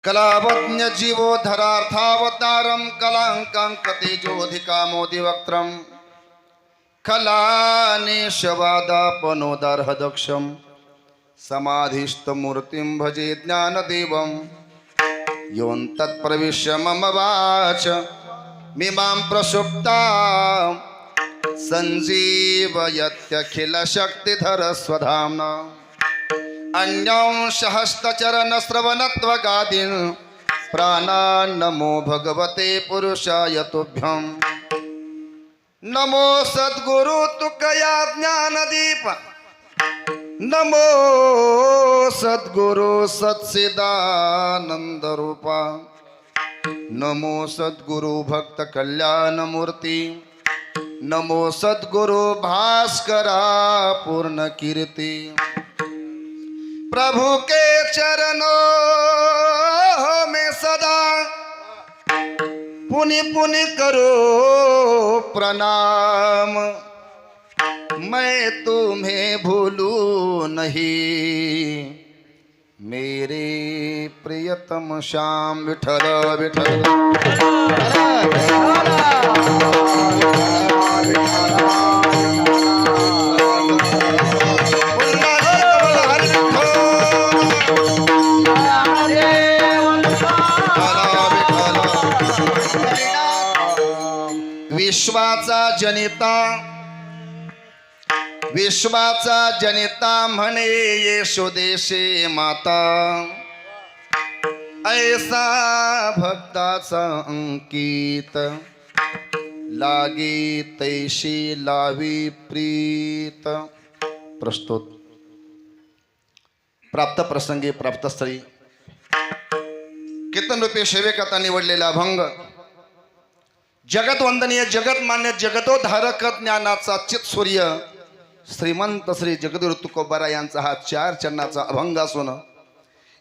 कलावज्ञ जीवो धरार्थावतारम कलांकांकतेजोधिकामोदिवक्त्रम कलानिशवादापनोदार्हदक्षम समाधिस्थमूर्तिं भजे ज्ञानदेवं योऽन्तत्प्रविश्य मम वाच मिमां प्रसुप्तां सञ्जीवयत्यखिलशक्तिधरस्वधाम्ना अन्यांशहस्तचरणश्रवणत्वगादीन् प्राणान्नमो भगवते पुरुषाय तुभ्यं नमो सद्गुरु तुकया ज्ञानदीप नमो सद्गुरु सत्सिदानंद रूपा नमो सद्गुरु भक्त कल्याण मूर्ति नमो सद्गुरु भास्करा पूर्ण कीर्ति प्रभु के चरणों में सदा पुनि पुनि करो प्रणाम मैं तुम्हें भूलूं नहीं मेरे प्रियतम श्याम विठल विठल विश्वाचा जनिता म्हणे येशोदेशे माता ऐसा भक्ताचा अंकित लागे तैशी लावी प्रीत. प्रस्तुत प्राप्त प्रसंगी प्राप्तस्थळी कीर्तन रूपी सेवेकरता निवडलेला अभंग जगत वंदनीय जगत मान्य जगतोद्धारक ज्ञानाचा चित सूर्य श्रीमंत श्री जगद्गुरु तुकोबारा यांचा हा 4 चरणाचा अभंग असून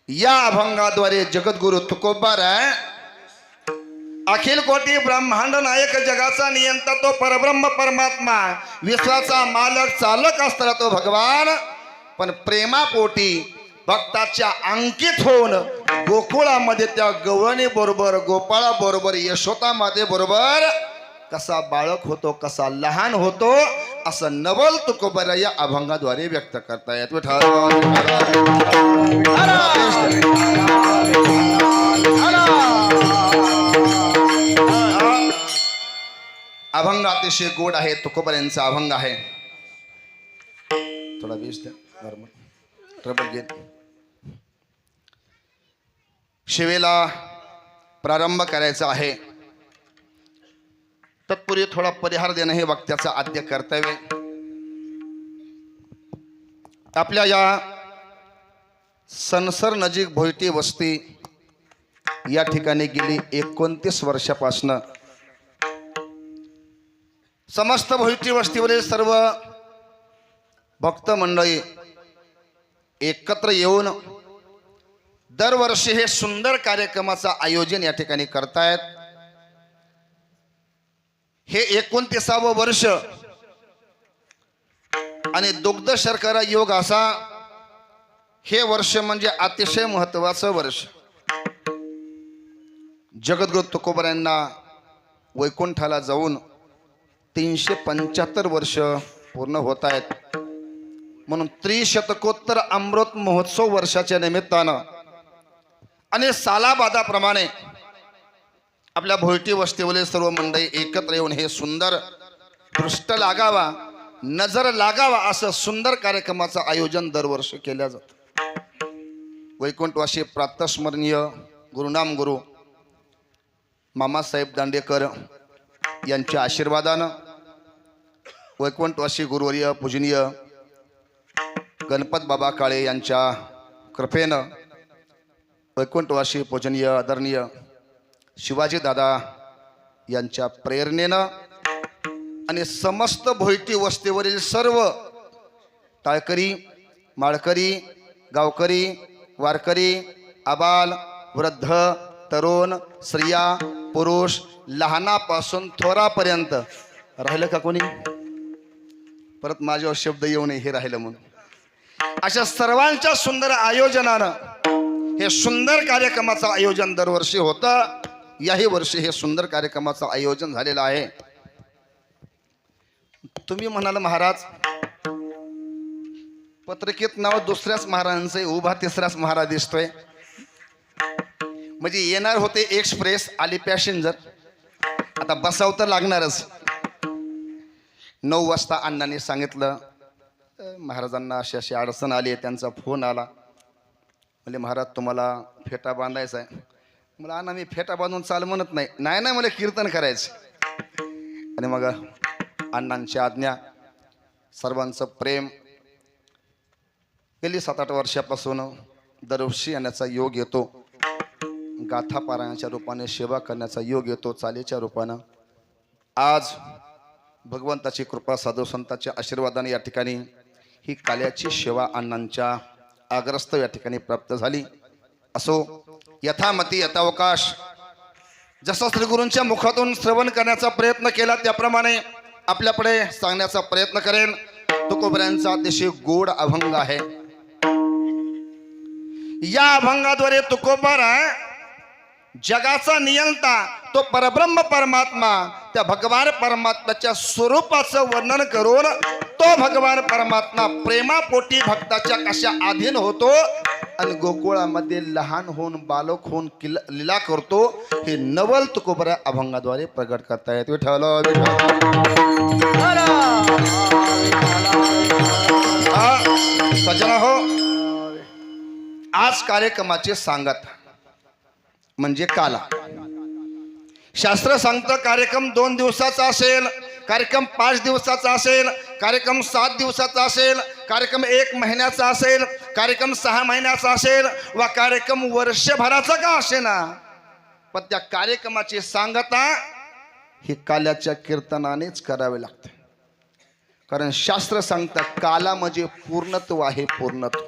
या अभंगाद्वारे जगद्गुरु तुकोबारा अखिल कोटी ब्रह्मांड नायक जगाचा नियंता तो परब्रह्म परमात्मा विश्वाचा मालक चालक असताना तो भगवान पण प्रेमापोटी भक्ताच्या अंकित होऊन गोकुळामध्ये त्या गवळणी बरोबर गोपाळा बरोबर यशोदा माते बरोबर कसा बाळक होतो कसा लहान होतो असं नवल तुकोबारा या अभंगाद्वारे व्यक्त करतायत. अभंग अतिशय गोड आहे. तुकोबारा यांचा अभंग आहे. थोडा बेस द्या ट्रबल घेत शिवेला प्रारंभ करायचा आहे. तत्पूर्वी थोडा परिहार देणं हे वक्त्याचं आद्य कर्तव्य. आपल्या या सनसर नजीक भोयटी वस्ती या ठिकाणी गेली 29 वर्षापासून समस्त भोयटी वस्तीवरील सर्व भक्त मंडळी एकत्र येऊन दरवर्षी हे सुंदर कार्यक्रमाचं आयोजन या ठिकाणी करतायत. हे 29वे वर्ष आणि दुग्ध शर्करा योग असा हे वर्ष म्हणजे अतिशय महत्त्वाचं वर्ष. जगद्गुरु तुकोबारांना वैकुंठाला जाऊन 375 वर्ष पूर्ण होत आहेत. म्हणून त्रिशतकोत्तर अमृत महोत्सव वर्षाच्या निमित्तानं आणि सालाबादाप्रमाणे आपल्या भोयटी वस्तीवरील सर्व मंडळी एकत्र येऊन हे सुंदर दृष्ट लागावा नजर लागावा असं सुंदर कार्यक्रमाचं आयोजन दरवर्षी केलं जातं. वैकुंठवासी प्रातस्मरणीय गुरुनाम गुरु मामासाहेब दांडेकर यांच्या आशीर्वादानं वैकुंठवासी गुरुवर्य पूजनीय गणपत बाबा काळे यांच्या कृपेनं वैकुंठवासी पूजनीय आदरणीय शिवाजी दादा यांच्या प्रेरणेनं आणि समस्त भोयटी वस्तीवरील सर्व टाळकरी माळकरी गावकरी वारकरी आबाल वृद्ध तरुण स्त्रिया पुरुष लहानापासून थोरापर्यंत राहिलं का कोणी परत माझ्यावर शब्द येऊ नये हे राहिलं म्हणून अशा सर्वांच्या सुंदर आयोजनानं हे सुंदर कार्यक्रमाचं आयोजन दरवर्षी होतं. याही वर्षी हे सुंदर कार्यक्रमाचं आयोजन झालेलं आहे. तुम्ही म्हणाल महाराज पत्रिकेत नाव दुसऱ्याच महाराजांचे उभा तिसराच महाराज दिसतोय. म्हणजे येणार होते एक्सप्रेस, आली पॅसेंजर, आता बसाव तर लागणारच. 9 वाजता अण्णांनी सांगितलं महाराजांना अशी अशी अडचण आली आहे. त्यांचा फोन आला. म्हणजे महाराज तुम्हाला फेटा बांधायचा आहे. मला अण्णा मी फेटा बांधून चाल म्हणत नाही. नाही नाही मला कीर्तन करायचं. आणि मग अण्णांची आज्ञा, सर्वांचं प्रेम, गेली 7-8 वर्षापासून दरवर्षी येण्याचा योग येतो. गाथा पारायणाच्या रूपाने सेवा करण्याचा योग येतो, चालीच्या रूपानं. आज भगवंताची कृपा, साधू संतांच्या आशीर्वादाने या ठिकाणी ही काल्याची सेवा अण्णांच्या आग्रस्त या ठिकाणी प्राप्त झाली. असो, यथामती यथावकाश, जसं श्रीगुरूंच्या मुखातून श्रवण करण्याचा प्रयत्न केला त्याप्रमाणे आपल्यापुढे सांगण्याचा प्रयत्न करेन. तुकोबऱ्यांचा अतिशय गोड अभंग आहे. या अभंगाद्वारे तुकोबरा जगाचा नियंता, तो परब्रह्म परमात्मा, त्या भगवान परमात्म्याच्या स्वरूपाचं वर्णन करून तो भगवान परमात्मा प्रेमापोटी भक्ताच्या कशा अधीन होतो आणि गोकुळामध्ये लहान होऊन बालक होऊन लीला करतो, हे नवल तुकोबरा अभंगाद्वारे प्रकट करता येत. विठ्ठल सज्जन हो, आज कार्यक्रमाचे सांगत म्हणजे काला. शास्त्र सांगतं कार्यक्रम 2 दिवसाचा असेल, कार्यक्रम 5 दिवसाचा असेल, कार्यक्रम 7 दिवसाचा असेल, कार्यक्रम 1 महिन्याचा असेल, कार्यक्रम 6 महिन्याचा असेल, वा कार्यक्रम वर्षभराचा का असेना, पण त्या कार्यक्रमाची सांगता ही काल्याच्या कीर्तनानेच करावे लागते. कारण शास्त्र सांगतं काला म्हणजे पूर्णत्व आहे, पूर्णत्व.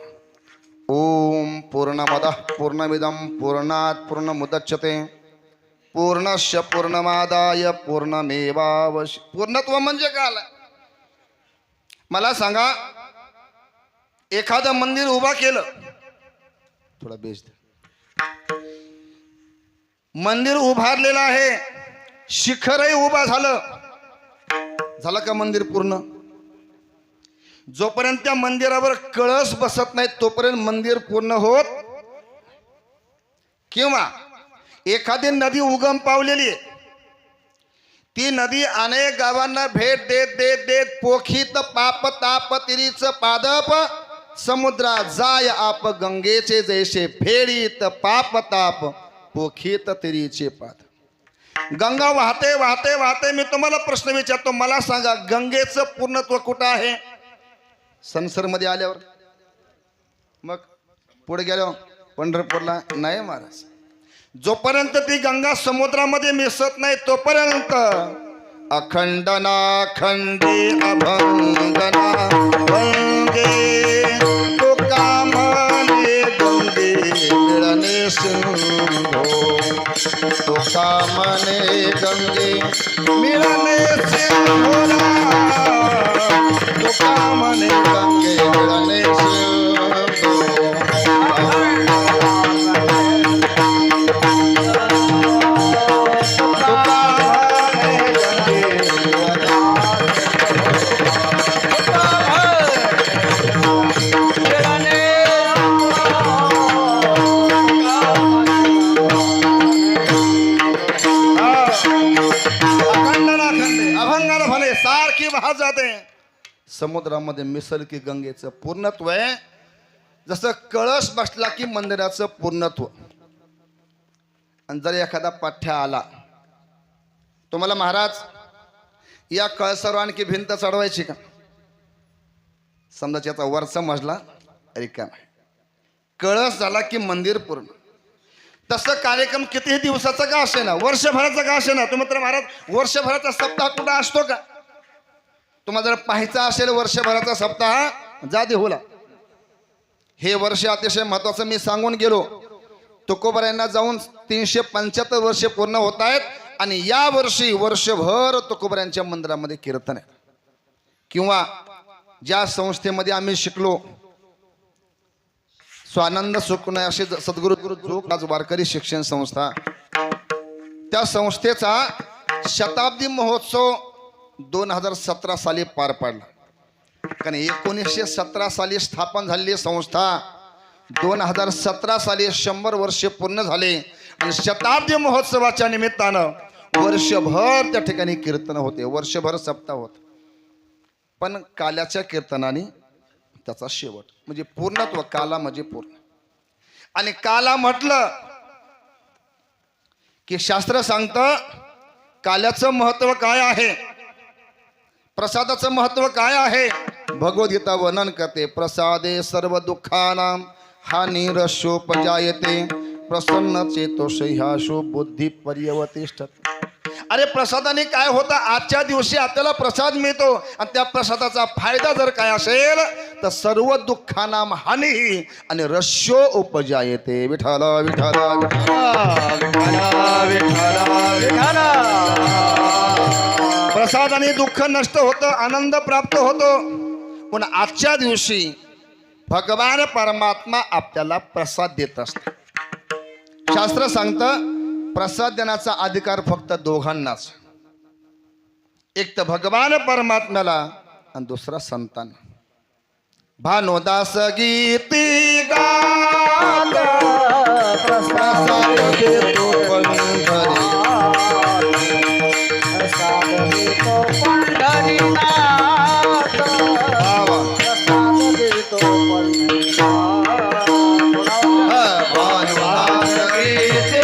ओम पूर्णमदः पूर्णमिदं पूर्णात् पूर्णमुदच्यते पूर्णस्य पूर्णमादाय पूर्णमेवावशिष्यते. पूर्णत्व म्हणजे काय? मला सांगा, एखादं मंदिर उभा केलं, थोडा बेस दे, मंदिर उभारलेलं आहे, शिखरही उभा झालं का मंदिर पूर्ण? जोपर्यंत त्या मंदिरावर कळस बसत नाही तोपर्यंत मंदिर पूर्ण होत. किंवा एखादी नदी उगम पावलेली आहे, ती नदी अनेक गावांना भेट देत देत देत पोखीत पाप ताप तिरीच पादप समुद्रा जाय आप गंगेचे जैसे फेडीत पाप ताप पोखीत तिरीचे पाद. गंगा वाहते वाहते वाहते. मी तुम्हाला प्रश्न विचारतो, मला सांगा गंगेचं पूर्णत्व कुठं आहे? संसरमध्ये आल्यावर, मग पुढे गेल्यावर पंढरपूरला नाही महाराज. जोपर्यंत ती गंगा समुद्रामध्ये मिसळत नाही तोपर्यंत अखंडना खंडी अभंगना गंगे तो कामने गंगे मिळणे सिंधो, तो कामने गंगे मिळणे सिंधो, तो कामने गंगे मिळणे सिंधो. समुद्रामध्ये मिसळ की गंगेचं पूर्णत्व आहे. जसं कळस बसला की मंदिराचं पूर्णत्व. आणि जर एखादा पाठ्या आला, तुम्हाला महाराज या कळसावर आणखी भिंत चढवायची का? समजा त्याचा वरचा मजला रिकामा आहे, कळस झाला की मंदिर पूर्ण. तसं कार्यक्रम कितीही दिवसाचा का असे ना, वर्षभराचा का असे ना. तुम्ही तर महाराज वर्षभराचा सप्ताह कुठं असतो का? तुम्हाला जर पाहायचा असेल वर्षभराचा सप्ताह, जा देहूला. हे वर्ष अतिशय महत्वाचं मी सांगून गेलो. तुकोबऱ्यांना जाऊन 375 वर्षे पूर्ण होत आहेत आणि या वर्षी वर्षभर तुकोबऱ्यांच्या मंदिरामध्ये कीर्तन आहे. किंवा ज्या संस्थेमध्ये आम्ही शिकलो, स्वानंद सुखनय असे सद्गुरु जोग वारकरी शिक्षण संस्था, त्या संस्थेचा शताब्दी महोत्सव 2017 साली पार पडला. कारण 1917 साली स्थापन झालेली संस्था 2017 साली 100 वर्षे पूर्ण झाले आणि शताब्दी महोत्सवाच्या निमित्तानं वर्षभर त्या ठिकाणी कीर्तन होते, वर्षभर सप्ताह होत. पण काल्याच्या कीर्तनाने त्याचा शेवट म्हणजे पूर्णत्व. काला म्हणजे पूर्ण. आणि काला म्हटलं की शास्त्र सांगतं काल्याचं महत्व काय आहे, प्रसादाचं महत्व काय आहे. भगवद्गीता वर्णन करते, प्रसादे सर्व दुःखानां हानिरशोपजायते प्रसन्न चेतोष ह्याशो बुद्धी पर्यवतिष्ठते. अरे प्रसादाने काय होतं, आजच्या दिवशी आपल्याला प्रसाद मिळतो आणि त्या प्रसादाचा फायदा जर काय असेल तर सर्व दुःखांना हानी आणि रश्यो उपजायते. विठ्ठल विठ्ठल प्रसादाने दुःख नष्ट होतं, आनंद प्राप्त होतो. पण आजच्या दिवशी भगवान परमात्मा आपल्याला प्रसाद देत असतो. शास्त्र सांगतं प्रसाद देण्याचा अधिकार फक्त दोघांनाच, एक तर भगवान परमात्म्याला आणि दुसरा संतान. भानुदास गीती गात प्रसाद देतो पंढरी, प्रसाद देतो पंढरीनाथ, प्रसाद देतो पंढरीनाथ. भानुदास गीती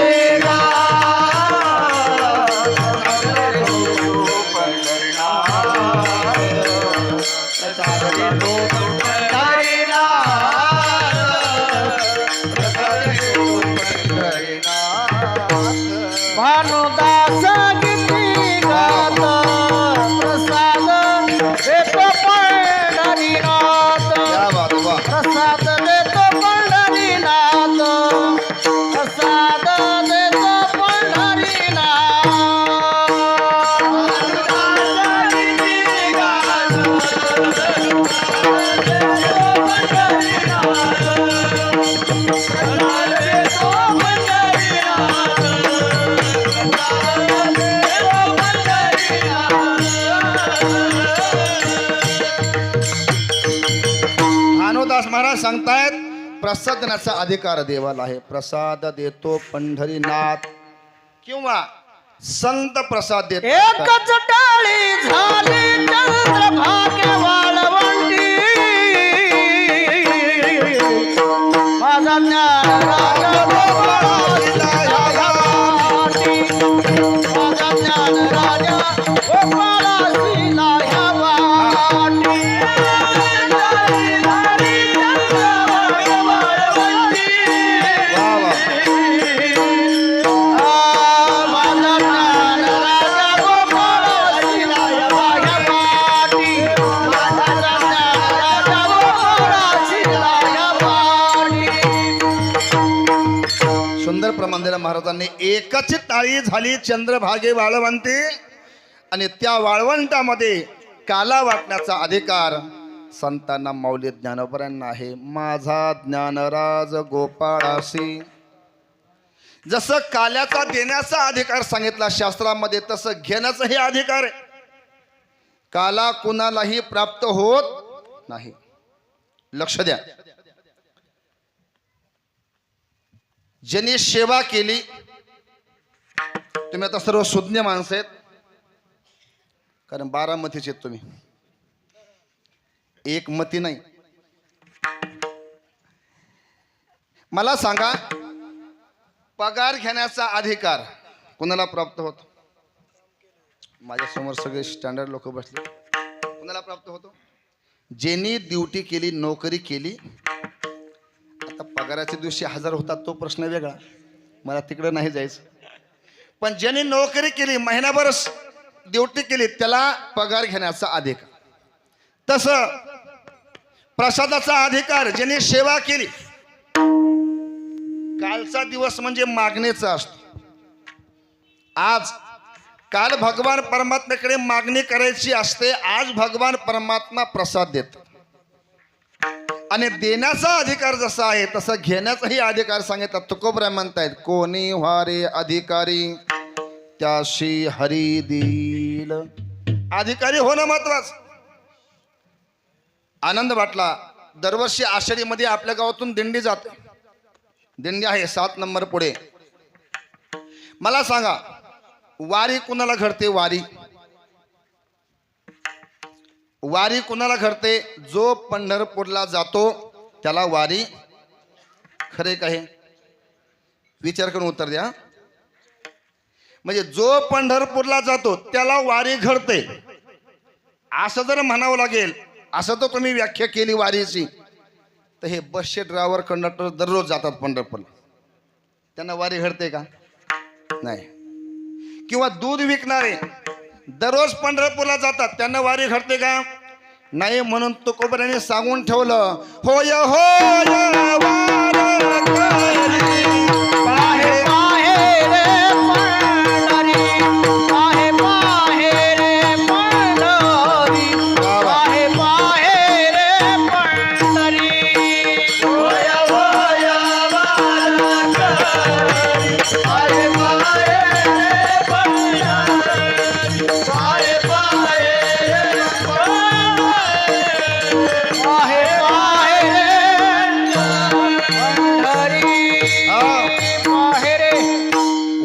भानुदास गीती गात प्रसाद देतो पंढरीनाथ, प्रसाद देतो पंढरीनाथ, प्रसाद देतो पंढरीनाथ. भानुदास महाराज सांगतायत प्रसाद देण्याचा अधिकार देवाला आहे. प्रसाद देतो पंढरीनाथ किंवा संत प्रसाद देतो. एकच टाळी झाली चंद्रभागे वाळवंटी, माझा ज्ञान राजा गोपाळासीला ह्या वाटी, माझा ज्ञान राजा गोपाळासीला ह्या वाटी. सुंदर प्रमाणेला महाराजांनी एकच टाळी झाली चंद्रभागे वाळवंटी आणि त्या वाळवंटामध्ये काला वाटण्याचा अधिकार संतांना माऊली ज्ञानोबरांना आहे. माझा ज्ञानराज गोपाळासी. जसं काल्याचा देण्याचा अधिकार सांगितला शास्त्रामध्ये तसं घेण्याचाही अधिकार आहे. काला कुणालाही प्राप्त होत नाही. लक्ष द्या. ज्यांनी सेवा केली, तुम्ही आता सर्व सुज्ञ माणसं आहेत कारण 12 मतीचे आहेत तुम्ही, एक मती नाही. मला सांगा पगार घेण्याचा अधिकार कुणाला प्राप्त होतो? माझ्या समोर सगळे स्टँडर्ड लोक बसले. कुणाला प्राप्त होतो? ज्यांनी ड्युटी केली, नोकरी केली. आता पगाराच्या दिवशी हजर होतात तो प्रश्न वेगळा, मला तिकडे नाही जायचं. पण ज्यांनी नोकरी केली, महिनाभर ड्युटी केली, त्याला पगार घेण्याचा अधिकार. तसं प्रसादाचा अधिकार ज्यांनी सेवा केली. कालचा दिवस म्हणजे मागणीचा असतो. काल भगवान परमात्म्याकडे मागणी करायची असते, आज भगवान परमात्मा प्रसाद देतात. आणि देण्याचा अधिकार जसा आहे तसा घेण्याचाही अधिकार सांगितला. तुकोबरा म्हणतायत कोणी व्हारे अधिकारी त्याशी हरी देईल. अधिकारी होणं महत्वाचं. आनंद वाटला. दरवर्षी आषाढीमध्ये आपल्या गावातून दिंडी जाते. दिंडी आहे 7 नंबर पुढे. मला सांगा वारी कुणाला घडते? वारी कुणाला घडते? जो पंढरपूरला जातो त्याला वारी. खरे का हे? विचार करून उत्तर द्या. म्हणजे जो पंढरपूरला जातो त्याला वारी घडते असं जर म्हणावं लागेल. असं तर तुम्ही व्याख्या केली वारीची, तर हे बसचे ड्रायव्हर कंडक्टर दररोज जातात पंढरपूरला, त्यांना वारी घडते का? नाही. किंवा दूध विकणारे दररोज पंढरपूरला जातात, त्यांना वारी घडते का? नाही. म्हणून तुकोबराने सांगून ठेवलं होय होय वारकरी पाहे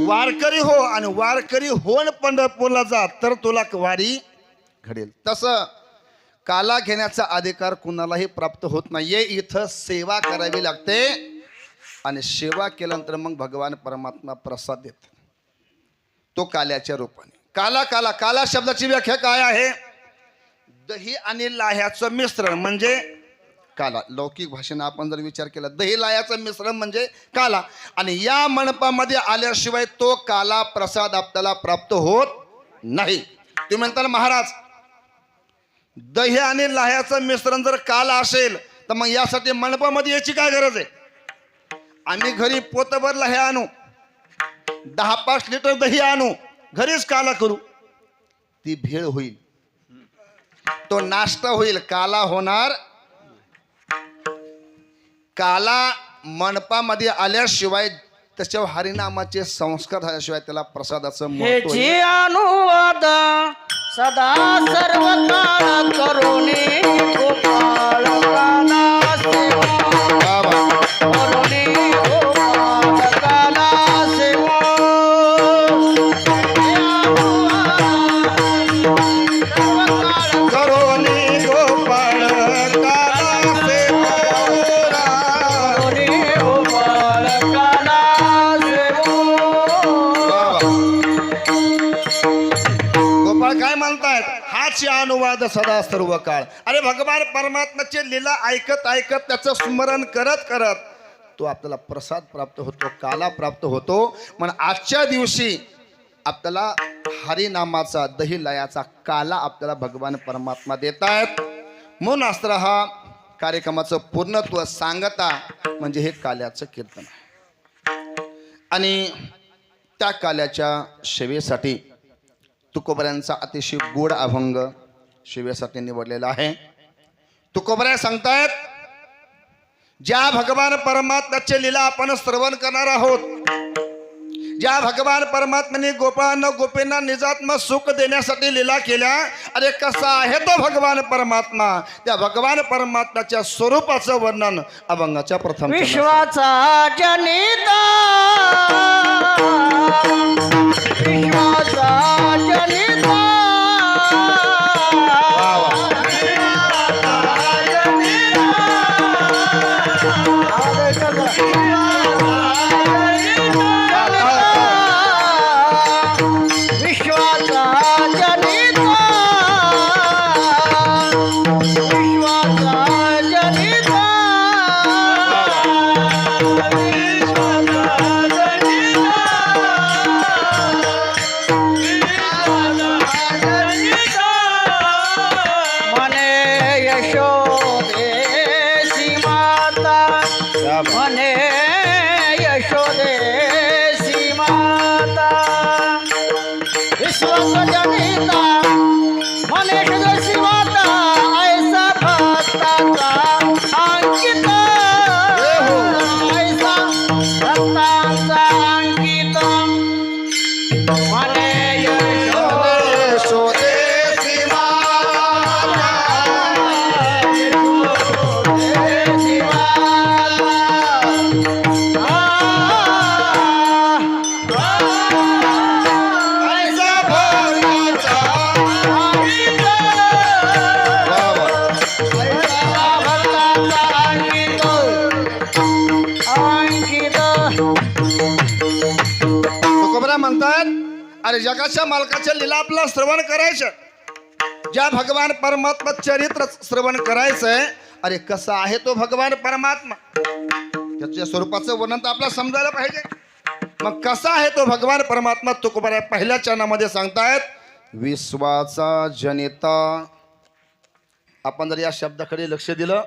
वारकरी हो आणि वारकरी होऊन पंढरपूरला जा तर तुला वारी घडेल. तसं काला घेण्याचा अधिकार कुणालाही प्राप्त होत नाहीये. इथं सेवा करावी लागते आणि सेवा केल्यानंतर मग भगवान परमात्मा प्रसाद देत, तो काल्याच्या रूपाने. काला काला काला शब्दाची व्याख्या काय आहे? दही आणि लाह्याचं मिश्रण म्हणजे काला. लौकिक भाषेनं आपण जर विचार केला, दही लाह्याचं मिश्रण म्हणजे काला. आणि या मंडपामध्ये आल्याशिवाय तो काला प्रसाद आपल्याला प्राप्त होत नाही. तुम्ही म्हणताल महाराज दही आणि लाह्याचं मिश्रण जर काला असेल तर मग यासाठी मंडपामध्ये याची काय गरज आहे? आम्ही घरी पोतभर लाह्या आणू, 10-5 लिटर दही आणू, घरीच काला करू, ती भेळ होईल, तो नाश्ता होईल, काला होणार. काला मंडपामध्ये आल्याशिवाय त्याच्यावर हरिनामाचे संस्कार झाल्याशिवाय त्याला प्रसादाचं महत्त्व आहे. हे अनुवाद सदा सर्व काळ करुणी गोपाळ काला सेवा करुणी गोपाळ काला सेवा. करोनी गोपाळ काला सेवा. गोपाळ काय म्हणतायत? हाच अनुवाद सदा सर्व काळ. अरे भगवान परमात्म्याचे लीला ऐकत ऐकत त्याचं स्मरण करत करत तो आपल्याला प्रसाद प्राप्त होतो, काला प्राप्त होतो. म्हणून आजच्या दिवशी आपल्याला हरिनामाचा दही लयाचा काला आपल्याला भगवान परमात्मा देत आहेत. म्हणून असतं हा कार्यक्रमाचं पूर्णत्व सांगता म्हणजे हे काल्याचं कीर्तन आहे. आणि त्या काल्याच्या सेवेसाठी तुकोबऱ्यांचा अतिशय गोड अभंग सेवेसाठी निवडलेला आहे. तुकोबऱ्या सांगतायत ज्या भगवान परमात्म्याचे लीला आपण श्रवण करणार आहोत, ज्या भगवान परमात्म्याने गोपाळांना गोपींना निजात्म सुख देण्यासाठी लीला केल्या, अरे कसा आहे तो भगवान परमात्मा, त्या भगवान परमात्म्याच्या स्वरूपाचं वर्णन अभंगाच्या प्रथम. विश्वाचा जनिता विश्वाचा जनिता सांगतायत अरे जगाच्या मालकाच्या लीला आपला श्रवण करायचं, ज्या भगवान परमात्मा चरित्र श्रवण करायचंय. अरे कसा आहे तो भगवान परमात्मा, त्याच्या स्वरूपाचं वर्णन तर आपल्याला समजायला पाहिजे. मग कसा आहे तो भगवान परमात्मा तुकोबारा पहिल्या चरणामध्ये सांगतायत विश्वाचा जनिता. आपण जर या शब्दाकडे लक्ष दिलं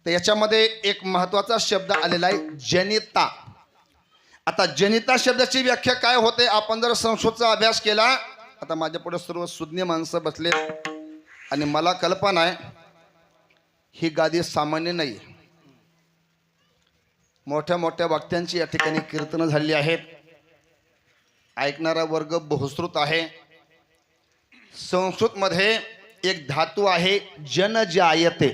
तर याच्यामध्ये एक महत्वाचा शब्द आलेला आहे जनिता. आता जनिता शब्दाची व्याख्या काय होते, आपण जर संस्कृतचा अभ्यास केला, आता माझ्या पुढे सर्व सुज्ञ माणसं बसले आणि मला कल्पना आहे ही गादी सामान्य नाही. मोठ्या मोठ्या वक्त्यांची या ठिकाणी कीर्तनं झालेली आहेत, ऐकणारा वर्ग बहुश्रुत आहे. संस्कृतमध्ये एक धातू आहे जनजायते.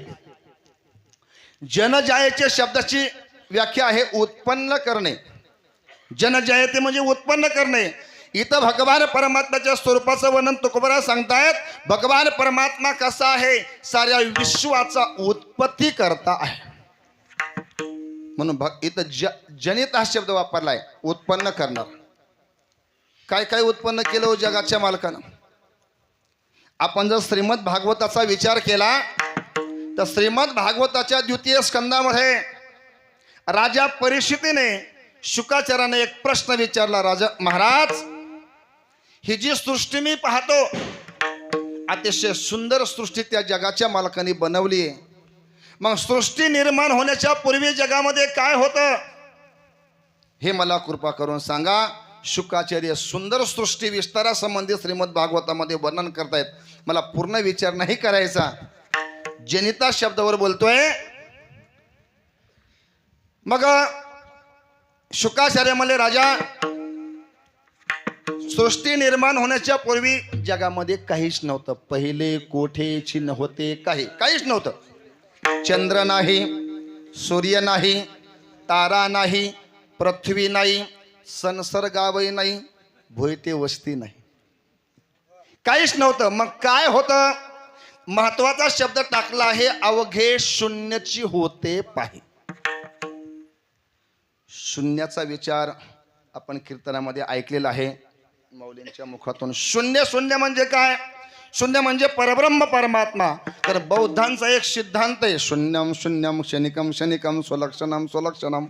जनजायते शब्दाची व्याख्या आहे उत्पन्न करणे. जनजायते म्हणजे उत्पन्न करणे. इथं भगवान परमात्म्याच्या स्वरूपाचं वर्णन तुकोबारा सांगतायत. भगवान परमात्मा कसा आहे, साऱ्या विश्वाचा उत्पत्ती करता आहे. म्हणून इथं जनित हा शब्द वापरलाय, उत्पन्न करणार. काय काय उत्पन्न केलं हो जगाच्या मालकानं. आपण जर श्रीमद भागवताचा विचार केला तर श्रीमद भागवताच्या द्वितीय स्कंदामध्ये राजा परीक्षितीने शुकाचार्याने एक प्रश्न विचारला. राजा महाराज, ही जी सृष्टी मी पाहतो अतिशय सुंदर सृष्टी त्या जगाच्या मालकाने बनवली आहे. मग सृष्टी निर्माण होण्याच्या पूर्वी जगामध्ये काय होतं हे मला कृपा करून सांगा. शुकाचार्य सुंदर सृष्टी विस्तारासंबंधी श्रीमद भागवतामध्ये वर्णन करतायत. मला पूर्ण विचार नाही करायचा, जनिता शब्दावर बोलतोय. मग शुकाचार्य म्हणले राजा, सृष्टी निर्माण होण्याच्या पूर्वी जगामध्ये काहीच नव्हतं. पहिले कोठे चिन्ह होते, काहीच नव्हतं. चंद्र नाही, सूर्य नाही, तारा नाही, पृथ्वी नाही, संसर्गावही नाही, भोयते वस्ती नाही, काहीच नव्हतं. मग काय होतं, महत्वाचा शब्द टाकला आहे अवघे शून्यची होते पाहि. शून्याचा विचार आपण कीर्तनामध्ये ऐकलेला आहे मौलींच्या मुखातून. शून्य शून्य म्हणजे काय, शून्य म्हणजे परब्रह्म परमात्मा. तर बौद्धांचा एक सिद्धांत आहे शून्यम शून्यम क्षणिकम क्षणिकम स्वलक्षणम स्वलक्षणम.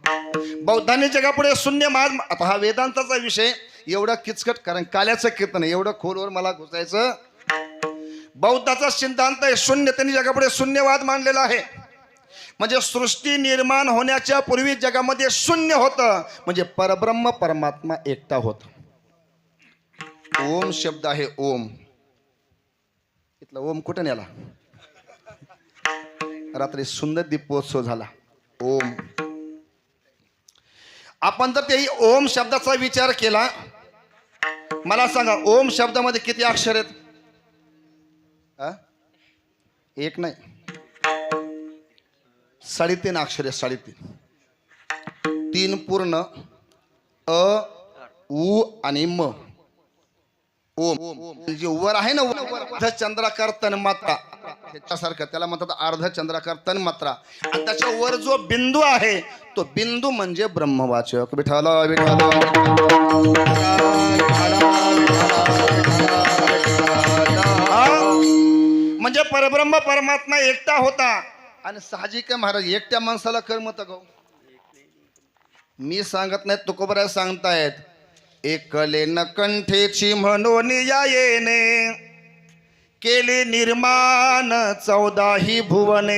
बौद्धांनी जगापुढे शून्य माज. आता हा वेदांताचा विषय एवढा किचकट, कारण काल्याचं कीर्तन एवढं खोलवर मला घुसायचं. बौद्धाचा सिद्धांत आहे शून्य. त्यांनी जगापुढे शून्यवाद मांडलेला आहे. म्हणजे सृष्टी निर्माण होण्याच्या पूर्वी जगामध्ये शून्य होतं, म्हणजे परब्रह्म परमात्मा एकटा होता. ओम शब्द आहे ओम. इथला ओम कुठं नेला, रात्री सुंदर दीपोत्सव झाला. ओम. आपण जर ते ओम शब्दाचा विचार केला, मला सांगा ओम शब्दामध्ये किती अक्षर आहेत? एक नाही, 3.5 अक्षर आहे. 3.5. 3 पूर्ण, अ उ आणि म. ओम जे वर आहे ना, अर्ध चंद्राकार तन्मात्रा, त्याच्यासारखं त्याला म्हणतात अर्ध चंद्राकार तन्मात्रा. आणि त्याच्या वर जो बिंदू आहे तो बिंदू म्हणजे ब्रह्मवाचक. विठ्ठल विठ्ठल. म्हणजे परब्रह्म परमात्मा एकटा होता. आणि साहजिक महाराज एकट्या माणसाला कर्मत गो मी सांगत नाही, तुकोबारा सांगतायत. एकले न कंठेची म्हणून या येणे, केले निर्माण 14 भुवने.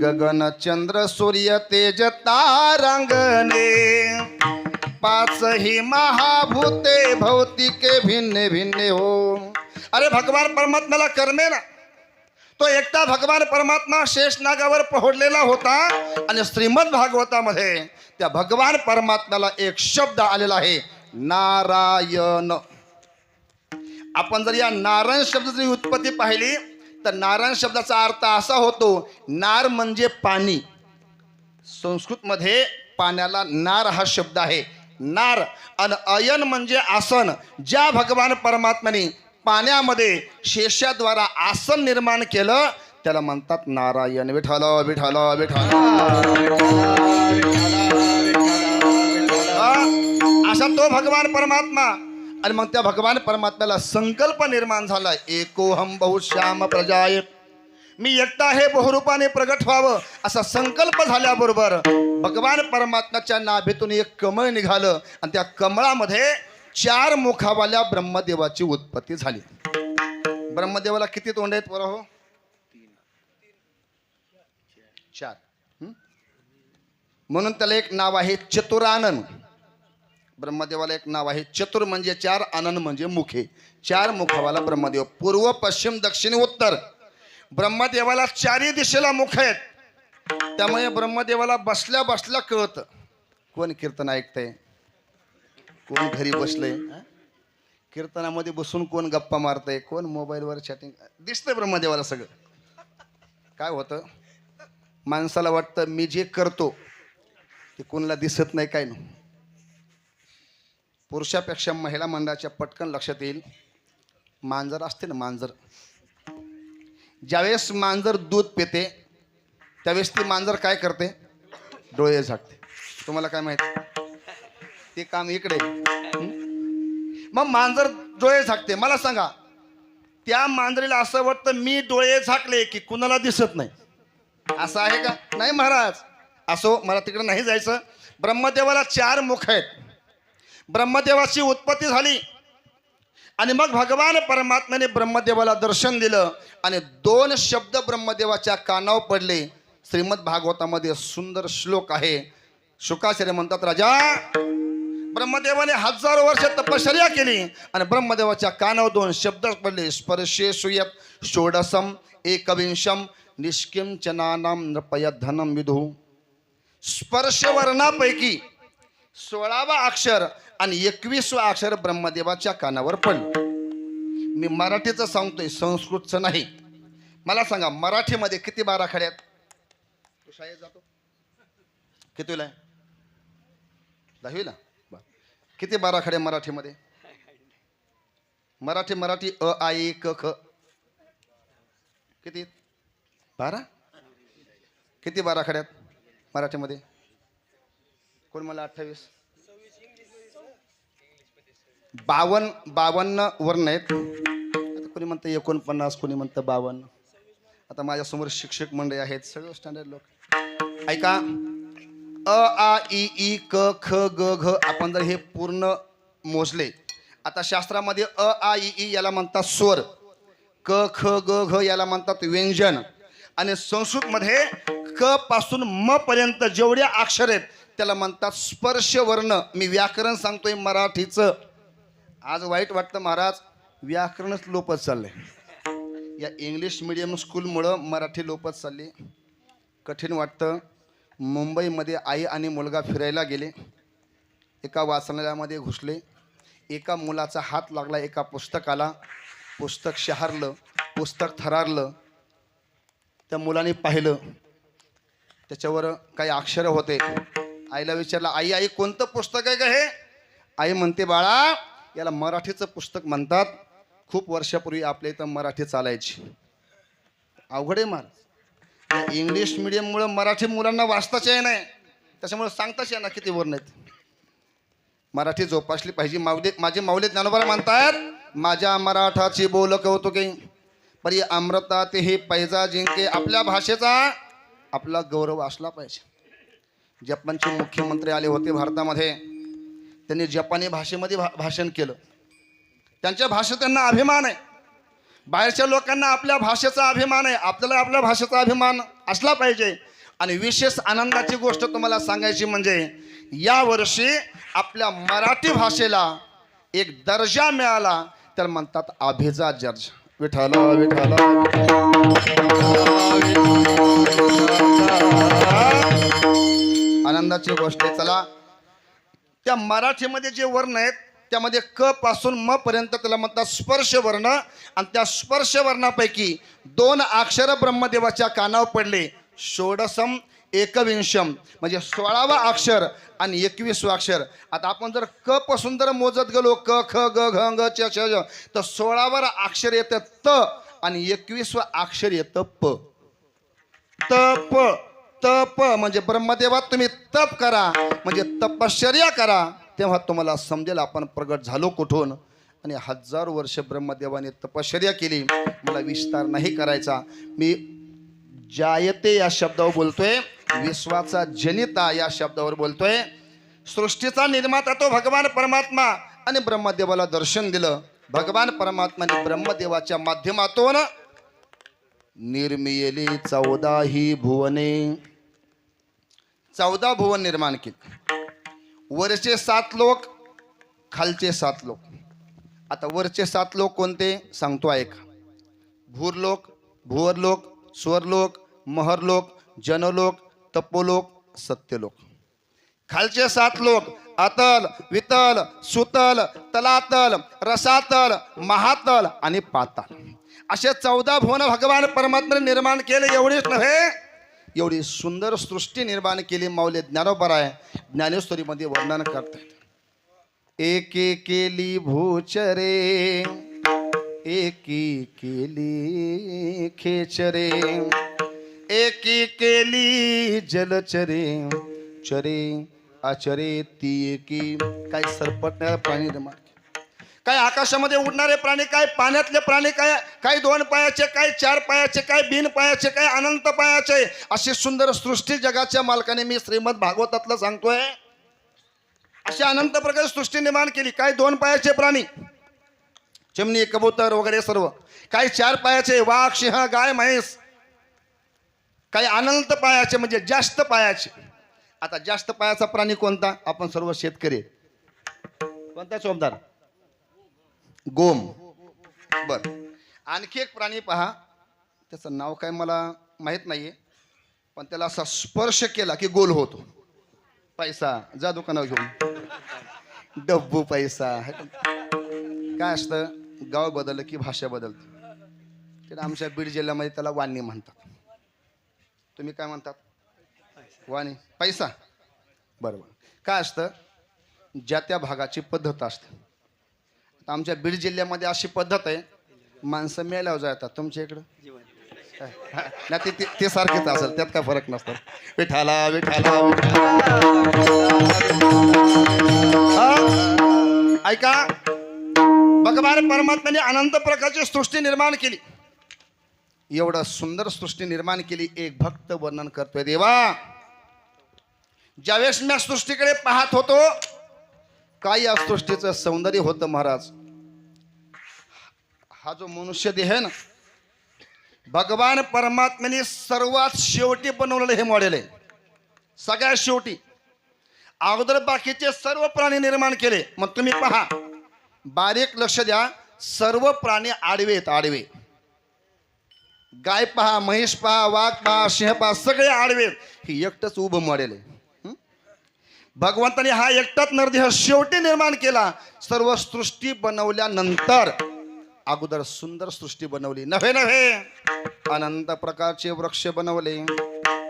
गगन चंद्र सूर्य तेज तारांगणे, 5 महाभूते भौतिके भिन्न भिन्न हो. अरे भगवान परमात्म्याला कर्मे ना, तो एकटा भगवान परमात्मा शेषनागावर पोहोचलेला होता. आणि श्रीमद भागवतामध्ये त्या भगवान परमात्म्याला एक शब्द आलेला आहे नारायण. आपण जर या नारायण शब्दाची उत्पत्ती पाहिली तर नारायण शब्दाचा अर्थ असा होतो, नार म्हणजे पाणी. संस्कृतमध्ये पाण्याला नार हा शब्द आहे, नार. आणि अयन म्हणजे आसन. ज्या भगवान परमात्म्याने पाण्यामध्ये शेषाद्वारा आसन निर्माण केलं त्याला म्हणतात नारायण. विठ्ठल विठ्ठल विठ्ठल. असा तो भगवान परमात्मा. आणि मग त्या भगवान परमात्म्याला संकल्प निर्माण झाला, एकोहम बहुश्याम प्रजाय, मी एकटा हे बहुरूपाने प्रगट व्हावं असा संकल्प झाल्याबरोबर भगवान परमात्म्याच्या नाभीतून एक कमळ निघालं आणि त्या कमळामध्ये 4 मुखावाल्या ब्रह्मदेवाची उत्पत्ती झाली. ब्रह्मदेवाला किती तोंड आहेत बरं हो? 4. म्हणून त्याला एक नाव आहे चतुरानन. ब्रह्मदेवाला एक नाव आहे. चतुर म्हणजे 4, आनन म्हणजे मुखे. 4 मुखावाला ब्रह्मदेव. पूर्व पश्चिम दक्षिण उत्तर ब्रह्मदेवाला 4ही दिशेला मुख आहेत. त्यामुळे ब्रह्मदेवाला बसल्या बसल्या कळतं कोण कीर्तन ऐकतंय, कोण घरी बसलंय, कीर्तनामध्ये बसून कोण गप्पा मारतंय, कोण मोबाईलवर चॅटिंग, दिसतंय ब्रह्मदेवाला सगळं. काय होतं, माणसाला वाटतं मी जे करतो ते कोणाला दिसत नाही, काय नाही. पुरुषापेक्षा महिला मंडळाच्या पटकन लक्षात येईल. मांजर असते ना, मांजर, ज्यावेळेस मांजर दूध पिते त्यावेळेस ती मांजर काय करते, डोळे झाकते. तुम्हाला काय माहिती, ते काम इकडे. मग मांजर डोळे झाकते. मला सांगा, त्या मांजरीला असं वाटतं मी डोळे झाकले की कुणाला दिसत नाही, असं आहे का? नाही महाराज. असो, मला तिकडे नाही जायचं. ब्रह्मदेवाला 4 मुख आहेत. ब्रह्मदेवाची उत्पत्ती झाली आणि मग भगवान परमात्म्याने ब्रह्मदेवाला दर्शन दिलं आणि 2 शब्द ब्रह्मदेवाच्या कानावर पडले. श्रीमद भागवतामध्ये सुंदर श्लोक आहे. शुकाचार्य म्हणतात, राजा, ब्रह्मदेवाने 1000 वर्ष तपश्चर्या केली आणि ब्रह्मदेवाच्या कानावर 2 शब्द पडले. स्पर्शे सुयत षोडशम एकविंशम निष्किंचनानाम नृपय धनम विदु. स्पर्श वर्णापैकी 16वा अक्षर आणि 21वा अक्षर ब्रह्मदेवाच्या कानावर पडलं. मी मराठीचं सांगतोय, संस्कृतचं नाही. मला सांगा, मराठीमध्ये किती बाराखड्यात? तू शाळेत जातो कितीला आहे? 10वीला. किती बाराखडे मराठीमध्ये? मराठी अ आ इ क ख किती? 12. किती बाराखड्यात मराठीमध्ये? कोण मला 28? 52 वर्ण आहेत. आता कोणी म्हणतं 49, कोणी म्हणतं 52. आता माझ्यासमोर शिक्षक मंडळी आहेत, सगळं स्टँडर्ड लोक. ऐका, अ आ इ ई क ख ग घ आपण जर हे पूर्ण मोजले, आता शास्त्रामध्ये अ आ इ ई याला म्हणतात स्वर, क ख ग घ याला म्हणतात व्यंजन, आणि संस्कृतमध्ये क पासून म पर्यंत जेवढे अक्षर आहेत त्याला म्हणतात स्पर्श वर्ण. मी व्याकरण सांगतोय मराठीचं. आज वाईट वाटतं महाराज, व्याकरणच लोपत चाललंय. या इंग्लिश मिडियम स्कूलमुळं मराठी लोपत चालली. कठीण वाटतं. मुंबईमध्ये आई आणि मुलगा फिरायला गेले. एका वाचनालयामध्ये घुसले. एका मुलाचा हात लागला एका पुस्तकाला. पुस्तक शहारलं, पुस्तक थरारलं. त्या मुलाने पाहिलं, त्याच्यावर काही अक्षरं होते. आईला विचारलं, आई आई कोणतं पुस्तक आहे का हे? आई म्हणते, बाळा, याला मराठीचं पुस्तक म्हणतात. खूप वर्षापूर्वी आपल्या इथं मराठी चालायची. अवघड आहे महाराज. इंग्लिश मिडियममुळं मराठी मुलांना वाचताच येत नाही, त्याच्यामुळे सांगताच येणार किती वर्ण आहेत. मराठी जोपासली पाहिजे. माझे माऊली ज्ञानोबा म्हणतात, माझ्या मराठाची बोल कौतुके परी अमृता ते हे पैजा जिंके. आपल्या भाषेचा आपला गौरव असला पाहिजे. जपानचे मुख्यमंत्री आले होते भारतामध्ये. त्यांनी जपानी भाषेमध्ये भाषण केलं. त्यांच्या भाषेत त्यांना अभिमान आहे. बाहेरच्या लोकांना आपल्या भाषेचा अभिमान आहे, आपल्याला आपल्या भाषेचा अभिमान असला पाहिजे. आणि विशेष आनंदाची गोष्ट तुम्हाला सांगायची म्हणजे यावर्षी आपल्या मराठी भाषेला एक दर्जा मिळाला, त्याला म्हणतात अभिजात दर्जा. विठ्ठल विठ्ठल. आनंदाची गोष्ट आहे. चला, त्या मराठीमध्ये जे वर्ण आहेत त्यामध्ये क पासून म पर्यंत त्याला म्हणतात स्पर्श वर्ण. आणि त्या स्पर्श वर्णापैकी 2 अक्षर ब्रह्मदेवाच्या कानावर पडले. षोडशम एकविंशम म्हणजे 16वा अक्षर आणि 21वा अक्षर. आता आपण जर क पासून जर मोजत गेलो, क ख ग घ ङ च छ ज, तर 16वर अक्षर येतं त आणि 21वा अक्षर येतं प. तप. तप म्हणजे ब्रह्मदेवात तुम्ही तप करा, म्हणजे तपश्चर्या करा. तेव्हा तुम्हाला समजेल आपण प्रगट झालो कुठून. आणि 1000 वर्ष ब्रह्मदेवाने तपश्चर्या केली. मला विस्तार नाही करायचा. मी जायते या शब्दावर बोलतोय, विश्वाचा जनिता या शब्दावर बोलतोय. सृष्टीचा निर्माता तो भगवान परमात्मा आणि ब्रह्मदेवाला दर्शन दिलं. भगवान परमात्माने ब्रह्मदेवाच्या माध्यमातून निर्मियली 14 भुवने, 14 भुवन निर्माण केले. वरचे 7 लोक, खालचे 7 लोक. आता वरचे 7 लोक कोणते सांगतो ऐका. भूरलोक, भुवरलोक, स्वरलोक, महरलोक, जनलोक, तपोलोक, सत्यलोक. खालचे 7 लोक अतल, वितल, सुतल, तलातल, रसातल, महातल आणि पाताल असे 14 भुवन भगवान परमात्म्याने निर्माण केले. एवढेच नव्हे, एवढी सुंदर सृष्टी निर्माण केली. माऊली ज्ञानोबा आहे ज्ञानेश्वरीमध्ये वर्णन करतात. एके केली भूचरे, एकी केली खेचरे, एकी केली जलचरे, चरे आचरे ती एकी. काय सरपटणारे प्राणी निर्माण केले, काय आकाशामध्ये उडणारे प्राणी, काय पाण्यातले प्राणी, काय 2 पायाचे, काय 4 पायाचे, काय बिन पायाचे, काय अनंत पायाचे. अशी सुंदर सृष्टी जगाच्या मालकाने मी श्रीमद भागवतातलं सांगतोय. अशी अनंत प्रकारे सृष्टी निर्माण केली. काय 2 पायाचे प्राणी, चिमणी, कबूतर वगैरे सर्व. काही 4 पायाचे, वाघ, सिंह, गाय, म्हैस. काही अनंत पायाचे म्हणजे जास्त पायाचे. आता जास्त पायाचा प्राणी कोणता? आपण सर्व शेतकरी. कोणता चोपदार? गोम. बर. आणखी एक प्राणी पहा, त्याचं नाव काय मला माहित नाहीये, पण त्याला असा स्पर्श केला की गोल होतो. पैसा. जा दुकानावर घेऊन. डब्बू पैसा. काय असतं, गाव बदललं की भाषा बदलते. तर आमच्या बीड जिल्ह्यामध्ये त्याला वाणी म्हणतात. तुम्ही काय म्हणतात? वाणी. पैसा. बरोबर. काय असतं, ज्या त्या भागाची पद्धत असते. आता आमच्या बीड जिल्ह्यामध्ये अशी पद्धत आहे, माणसं मेल्यावर जातात. तुमच्या इकडं नाही, ते सारखेच असेल, त्यात काय फरक नसतो. विठाला विठाला. ऐका, भगवान परमात्म्याने अनंत प्रकारची सृष्टी निर्माण केली. एवढं सुंदर सृष्टी निर्माण केली. एक भक्त वर्णन करतोय, देवा ज्यावेळेस मी सृष्टीकडे पाहत होतो, काय या सृष्टीचं सौंदर्य होतं महाराज. हा जो मनुष्य देह आहे ना, भगवान परमात्म्याने सर्वात शेवटी बनवलेलं हे मॉडेल आहे. सगळ्यात शेवटी. अगोदर बाकीचे सर्व प्राणी निर्माण केले. मग तुम्ही पहा, बारीक लक्ष द्या, सर्व प्राणी आडवे आहेत. आडवे. गाय पहा, म्हैस पहा, वाघ पहा, सिंह पहा, सगळे आडवे. ही एकटंच उभं मॉडेल आहे. भगवंताने हा एकटाच नरदेह शेवटी निर्माण केला. सर्व सृष्टी बनवल्यानंतर अगोदर सुंदर सृष्टी बनवली. नव्हे अनंत प्रकारचे वृक्ष बनवले,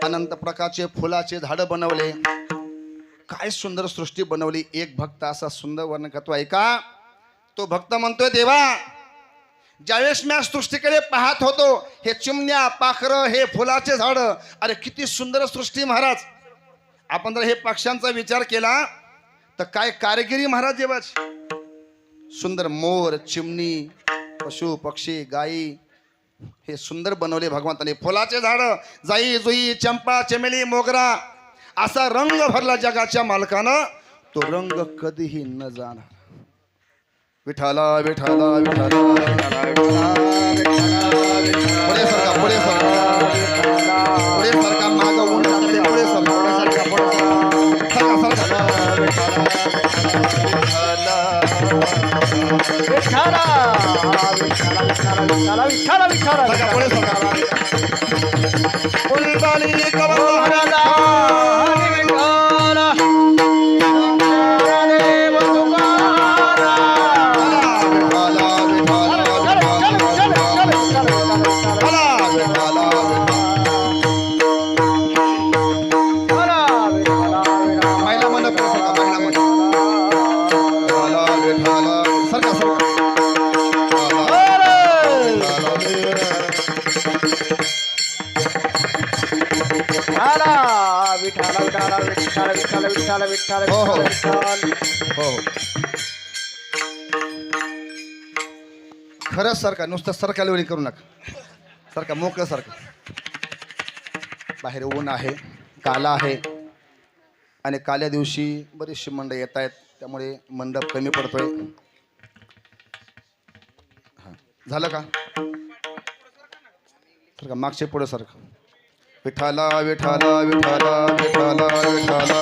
अनंत प्रकारचे फुलाचे झाडं बनवले. काय सुंदर सृष्टी बनवली. एक भक्त असा सुंदर वर्णन करतो, ऐका. तो भक्त म्हणतोय, देवा ज्यावेळेस मी सृष्टीकडे पाहत होतो, हे चिमण्या, पाखरं, हे फुलाचे झाड, अरे किती सुंदर सृष्टी महाराज. आपण जर हे पक्ष्यांचा विचार केला तर काय कारिगिरी महाराज देवाची. सुंदर मोर, चिमणी, पशु पक्षी, गायी, हे सुंदर बनवले भगवंताने. फुलाचे झाड, जाई जुई, चंपा, चमेली, मोगरा, असा रंग भरला जगाच्या मालकानं. तो रंग कधीही न जाणार. विठाला विठाला विठाला. पुढे सरका, पुढे सरका, पुढे सरका. माग ऊन लागते, पुढे सरका, पुढे सरका, सरका. विठ्ठला विठ्ठला विठ्ठला विठ्ठला सरका, पुढे सरका. फुलबाली कवरला. विठ्ठला विठ्ठला विठ्ठला विठ्ठला विठ्ठला विठ्ठला विठ्ठला हो हो खरंच सारखा नुसतं सरकाला वेळी करू नका सारखा मोकळं सारखं बाहेर ऊन आहे काला आहे आणि काल्या दिवशी बरीचशी मंडळ येत आहेत त्यामुळे मंडप कमी पडतोय हां झालं का सारखा मागचे पुढे सारखं विठाला विठाला विठाला विठाला विठाला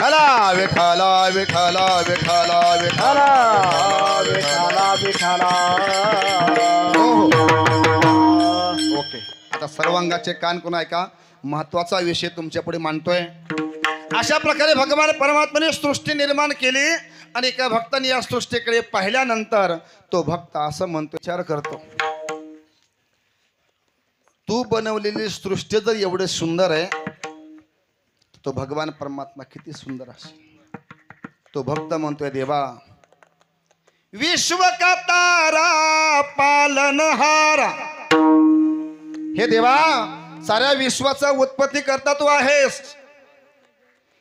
हला विठाला विठाला विठाला विठाला विठाला विठाला हो हो ओके आता सर्वांगाचे कान कोण ऐका महत्वाचा विषय तुमच्या पुढे मांडतोय अशा प्रकारे भगवान परमात्म्याने सृष्टी निर्माण केली आणि एका भक्ताने या सृष्टीकडे पाहिल्यानंतर तो भक्त असं म्हणतो विचार करतो तू बनवलेली सृष्टी जर एवढे सुंदर आहे तो भगवान परमात्मा किती सुंदर असेल तो भक्त म्हणतोय देवा विश्व का तारा पालनहारा हे देवा साऱ्या विश्वाचा उत्पत्ती करता तू आहेस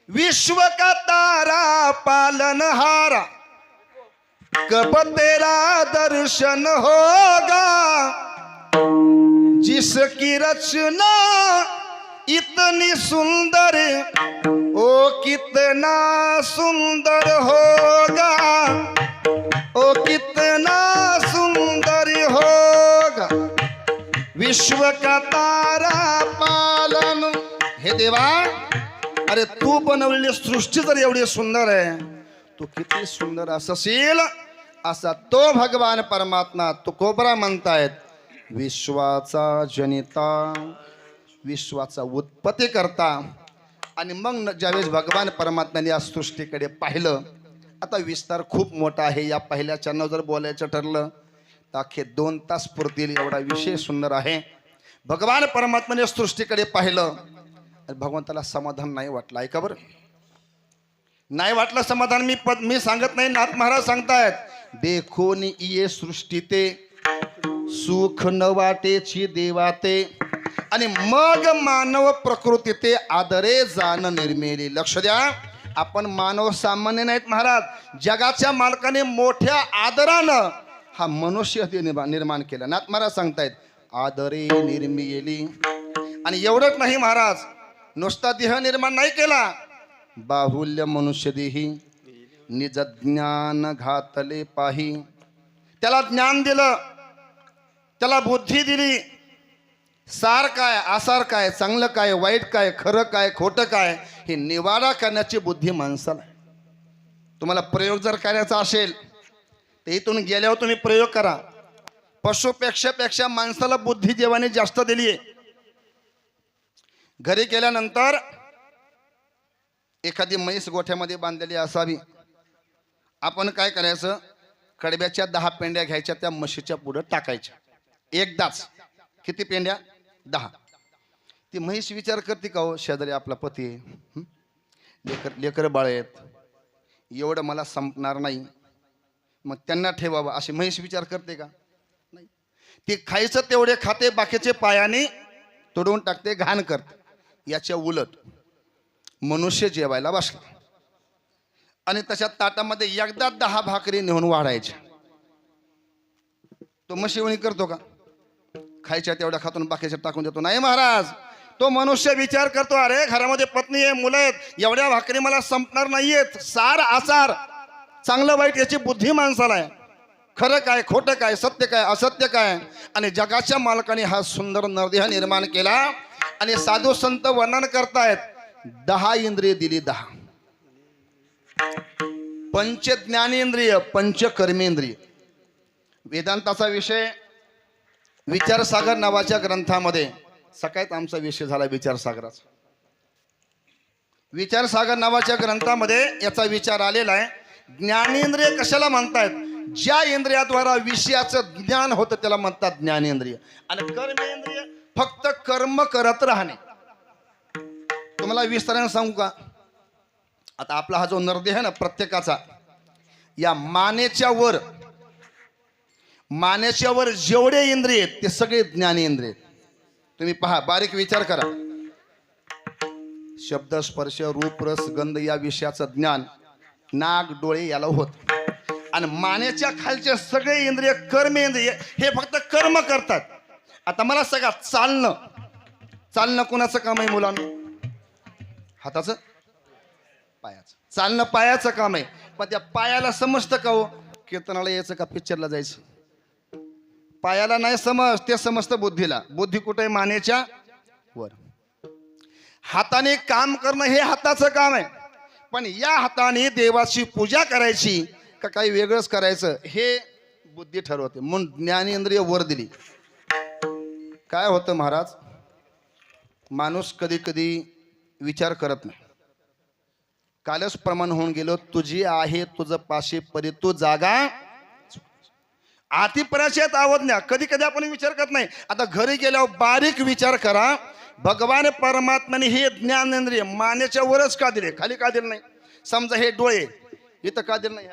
विश्व का तारा पालनहारा कब तेरा दर्शन होगा जिसकी रचना इतनी सुंदर ओ कितना सुंदर होगा ओ कितना सुंदर होगा विश्व का तारा पालन हे देवा अरे तू बनवलेली सृष्टी जर एवढी सुंदर आहे तू किती सुंदर असशील असा तो भगवान परमात्मा तुकोबरा म्हणतायत विश्वाचा जनिता विश्वाचा उत्पत्ती करता आणि मग ज्यावेळेस भगवान परमात्म्याने या सृष्टीकडे पाहिलं आता विस्तार खूप मोठा आहे या पहिल्या चरणावर जर बोलायचं ठरलं तर अख्खे 2 तास पुरतील एवढा विषय सुंदर आहे भगवान परमात्म्याने सृष्टीकडे पाहिलं भगवंताला समाधान नाही वाटलं ऐका बरं नाही वाटलं समाधान मी सांगत नाही नाथ महाराज सांगतायत देखून ये सृष्टी ते सुख न वाटेची देवा ते आणि मग मानव प्रकृती ते आदरे जाण निर्मिली लक्ष द्या आपण मानव सामान्य नाहीत महाराज जगाच्या मालकाने मोठ्या आदरानं हा मनुष्य निर्माण केला नाथ महाराज सांगतायत आदरे निर्मिली आणि एवढंच नाही महाराज नुसता देह निर्माण नाही केला बाहुल्य मनुष्य देही निज ज्ञान घातले पाही त्याला ज्ञान दिलं त्याला बुद्धी दिली सार काय आसार काय चांगलं काय वाईट काय खरं काय खोटं काय हे निवाडा करण्याची बुद्धी माणसाला तुम्हाला प्रयोग जर करायचा असेल तर इथून गेल्यावर तुम्ही प्रयोग करा पशुपेक्षा माणसाला बुद्धी देवाने जास्त दिली आहे घरी गेल्यानंतर एखादी म्हैस गोठ्यामध्ये बांधलेली असावी आपण काय करायचं कडब्याच्या 10 पेंड्या घ्यायच्या त्या म्हशीच्या पुढे टाकायच्या एकदाच किती पेंड्या 10 ती म्हैस विचार करते का हो शेजारी आपला पती आहे लेकर बाळ आहेत एवढं मला संपणार नाही मग त्यांना ठेवावं अशी म्हैस विचार करते का नाही ती खायचं तेवढे खाते बाकीचे पायाने तोडून टाकते घाण करते याच्या उलट मनुष्य जेवायला बसला आणि तशा ताटामध्ये एकदा 10 भाकरी नेऊन वाढायच्या तो म्हशीवणी करतो का खायच्या तेवढ्या खातून बाकीच्या टाकून देतो नाही महाराज तो मनुष्य विचार करतो अरे घरामध्ये पत्नी आहे मुलं आहेत एवढ्या भाकरी मला संपणार नाहीयेत सार आसार चांगलं वाईट याची बुद्धी माणसाला आहे खरं काय खोटं काय सत्य काय असत्य काय आणि जगाच्या मालकाने हा सुंदर नरदेह निर्माण केला आणि साधू संत वर्णन करतायत 10 इंद्रिय दिली 10 पंच ज्ञानेंद्रिय पंच कर्मेंद्रिय वेदांताचा विषय विचारसागर नावाच्या ग्रंथामध्ये सकाळीच आमचा विषय झाला विचारसागराचा विचारसागर नावाच्या ग्रंथामध्ये याचा विचार आलेला आहे ज्ञानेंद्रिय कशाला म्हणतायत ज्या इंद्रियाद्वारा विषयाचं ज्ञान होतं त्याला म्हणतात ज्ञानेंद्रिय आणि कर्मेंद्रिय फक्त कर्म करत राहणे तुम्हाला विस्ताराने सांगू का आता आपला हा जो नरदेह आहे ना प्रत्येकाचा या मानेच्या वर जेवढे इंद्रिय आहेत ते सगळे ज्ञानेंद्रिय तुम्ही पहा, बारीक विचार करा. शब्द, स्पर्श, रूप, रस, गंध या विषयाचं ज्ञान नाक, डोळे याला होत. आणि मानेच्या खालचे सगळे इंद्रिय, कर्मेंद्रिय, हे फक्त कर्म करतात. आता मला सगळं चालणं कोणाचं काम आहे मुलांना? हाताचं, पायाचं. चालणं पायाचं काम आहे. पण त्या पायाला समजतं का हो? कीर्तनाला यायचं का पिक्चरला जायचं? पायाला नाही समज, ते समजतं बुद्धीला. बुद्धी कुठे? मानेच्या वर. हाताने काम करणं हे हाताचं काम आहे. पण या हाताने देवाची पूजा करायची का काही वेगळंच करायचं हे बुद्धी ठरवते. म्हणून ज्ञानेंद्रिय वर दिली. काय होतं महाराज, माणूस कधी कधी विचार करत नाही. कालच प्रमाण होऊन गेलो, तुझी आहे तुझं पाशी परी तू जागा आती पराशयात आवडण्या. कधी कधी आपण विचार करत नाही. आता घरी गेल्यावर बारीक विचार करा. भगवान परमात्म्याने हे ज्ञानेंद्रिय मानेच्या वरच का दिले, खाली का दिले नाही? समजा हे डोळे इथं का दिले नाही?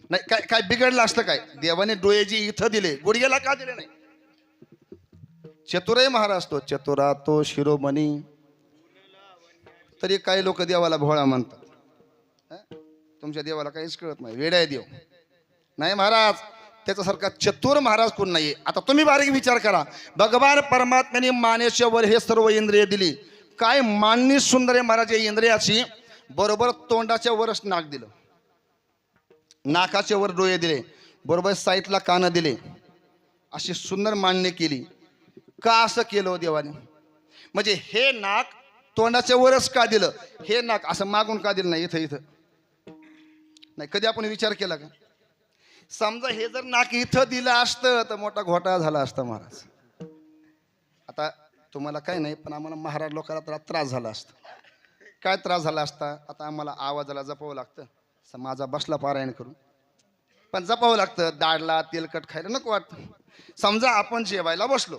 नाही काय काय बिघडलं असतं काय? देवाने डोळे जे इथं दिले, गुडघ्याला का दिले नाही? चतुरय महाराज तो, चतुरा तो शिरोमणी. तरी काही लोक देवाला भोळा म्हणतात. तुमच्या देवाला काहीच कळत नाही, वेड्या देव नाही महाराज. त्याच्यासारखा चतुर महाराज कोण नाहीये. आता तुम्ही बारीक विचार करा. भगवान परमात्म्याने मानेच्या वर हे सर्व इंद्रिय दिली. काय माननी सुंदर आहे महाराज. इंद्रियाची बरोबर तोंडाच्या वरच नाक दिलं, नाकाच्या वर डोळे दिले, बरोबर साईडला कान दिले. अशी सुंदर मांडणी केली. का असं केलं देवाने? म्हणजे हे नाक तोंडाच्या वरच का दिलं? हे नाक असं मागून का दिलं नाही? इथं इथं नाही. कधी आपण विचार केला का? समजा हे जर नाक इथं दिलं असतं तर मोठा घोटाळा झाला असता महाराज. आता तुम्हाला काय नाही, पण आम्हाला महाराज लोकांना त्रास झाला असता. काय त्रास झाला असता? आता आम्हाला आवाजाला जपावं लागतं. माझा बसला पारायण करून, पण जपावं लागतं. दाढला तेलकट खायला नको वाटतं. समजा आपण जेवायला बसलो,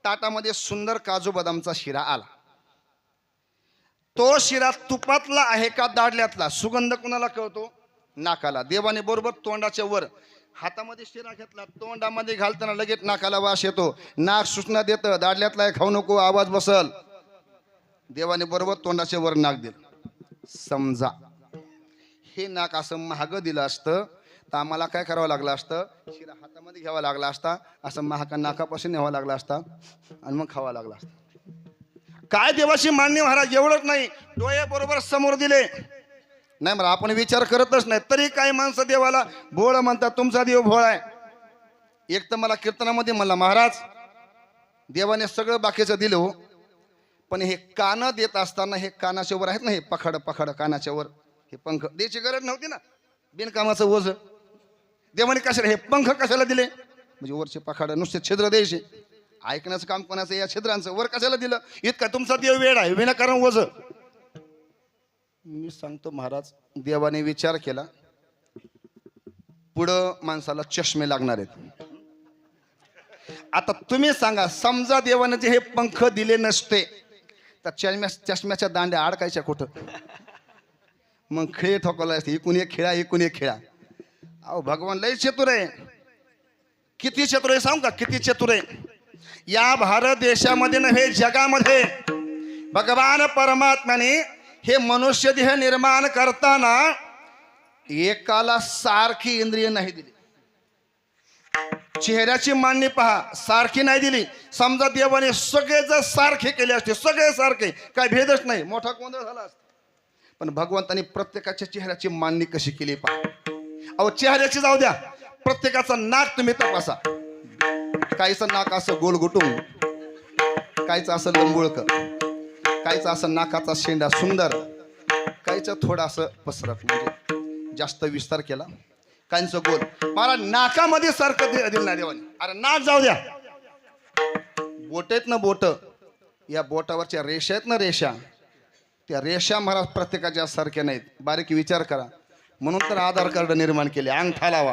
ताटामध्ये सुंदर काजू बदामचा शिरा आला. तो शिरा तुपातला आहे का दाढल्यातला? सुगंध कुणाला कळतो? नाकाला. देवाने बरोबर तोंडाच्या वर हातामध्ये शिरा घेतला, तोंडामध्ये घालताना लगेच नाकाला वास येतो. नाक सूचना देतं, दाढल्यातला आहे खाऊ नको, आवाज बसल. देवाने बरोबर तोंडाच्या वर नाक दिलं. समजा हे नाक असं महाग दिलं असतं तर आम्हाला काय करावं लागलं असतं? शिरा हातामध्ये घ्यावा लागला असता, असं महाका नाकापासून न्यावा लागला असता आणि मग खावा लागला असता. काय देवाची मान्य महाराज. एवढंच नाही, डोळे बरोबर समोर दिले. नाही मला आपण विचार करतच नाही. तरी काही माणसं देवाला भोळ म्हणतात. तुमचा देव भोळा आहे. एक तर मला कीर्तनामध्ये म्हणला, महाराज देवाने सगळं बाकीचं दिलं हो, पण हे कान देत असताना हे कानाच्या वर आहेत ना, हे पखड पखड कानाच्या वर हे पंख द्यायची गरज नव्हती ना. बिनकामाचं ओझ देवाने कशाला हे पंख कशाला दिले? म्हणजे वरचे पखाड नुसते छिद्र द्यायचे. ऐकण्याचं काम कोणाचं? या छिद्रांचं. वर कशाला दिलं? इतका तुमचा देव वेड आहे, विनाकारण ओझ. मी सांगतो महाराज, देवाने विचार केला, पुढं माणसाला चष्मे लागणार आहेत. आता तुम्ही सांगा, समजा देवाने जे हे पंख दिले नसते तर चष्म्याच्या दांड्या अडकायच्या कुठं? मग खेळ ठोकवला असते. एकूण एक खेळा, एकूण एक खेळा. अहो भगवान लय चतुर आहे. किती चतुर आहे सांगू का? किती चतुर आहे. या भारत देशामध्ये नव्हे, जगामध्ये भगवान परमात्म्याने हे मनुष्य देह निर्माण करताना एकाला सारखी इंद्रिय नाही दिली. चेहऱ्याची मांडणी पहा, सारखी नाही दिली. समजा देवाने सगळे जर सारखे केले असते, सगळे सारखे, काय भेदच नाही, मोठा गोंधळ झाला असता. पण भगवंतानी प्रत्येकाच्या चेहऱ्याची मांडणी कशी केली पहा. अहो चेहऱ्याची जाऊ द्या, प्रत्येकाचा नाक तुम्ही तपासा. काहीचं नाक असं गोल गुटून, काहीचं असं लंबुळक, काहीचं असं नाकाचा शेंडा सुंदर, काहीचं थोडं असं पसरत, म्हणजे जास्त विस्तार केला. काहींचं गोल. मला नाकामध्ये सारखं दिलं नाही देवाने. अरे नाक जाऊ द्या, बोट आहेत ना बोट, या बोटावरच्या रेषा आहेत ना रेषा, त्या रेषा महाराज प्रत्येकाच्या सारख्या नाहीत. बारीक विचार करा. म्हणून तर आधार कार्ड निर्माण केले. अंगठा लावा,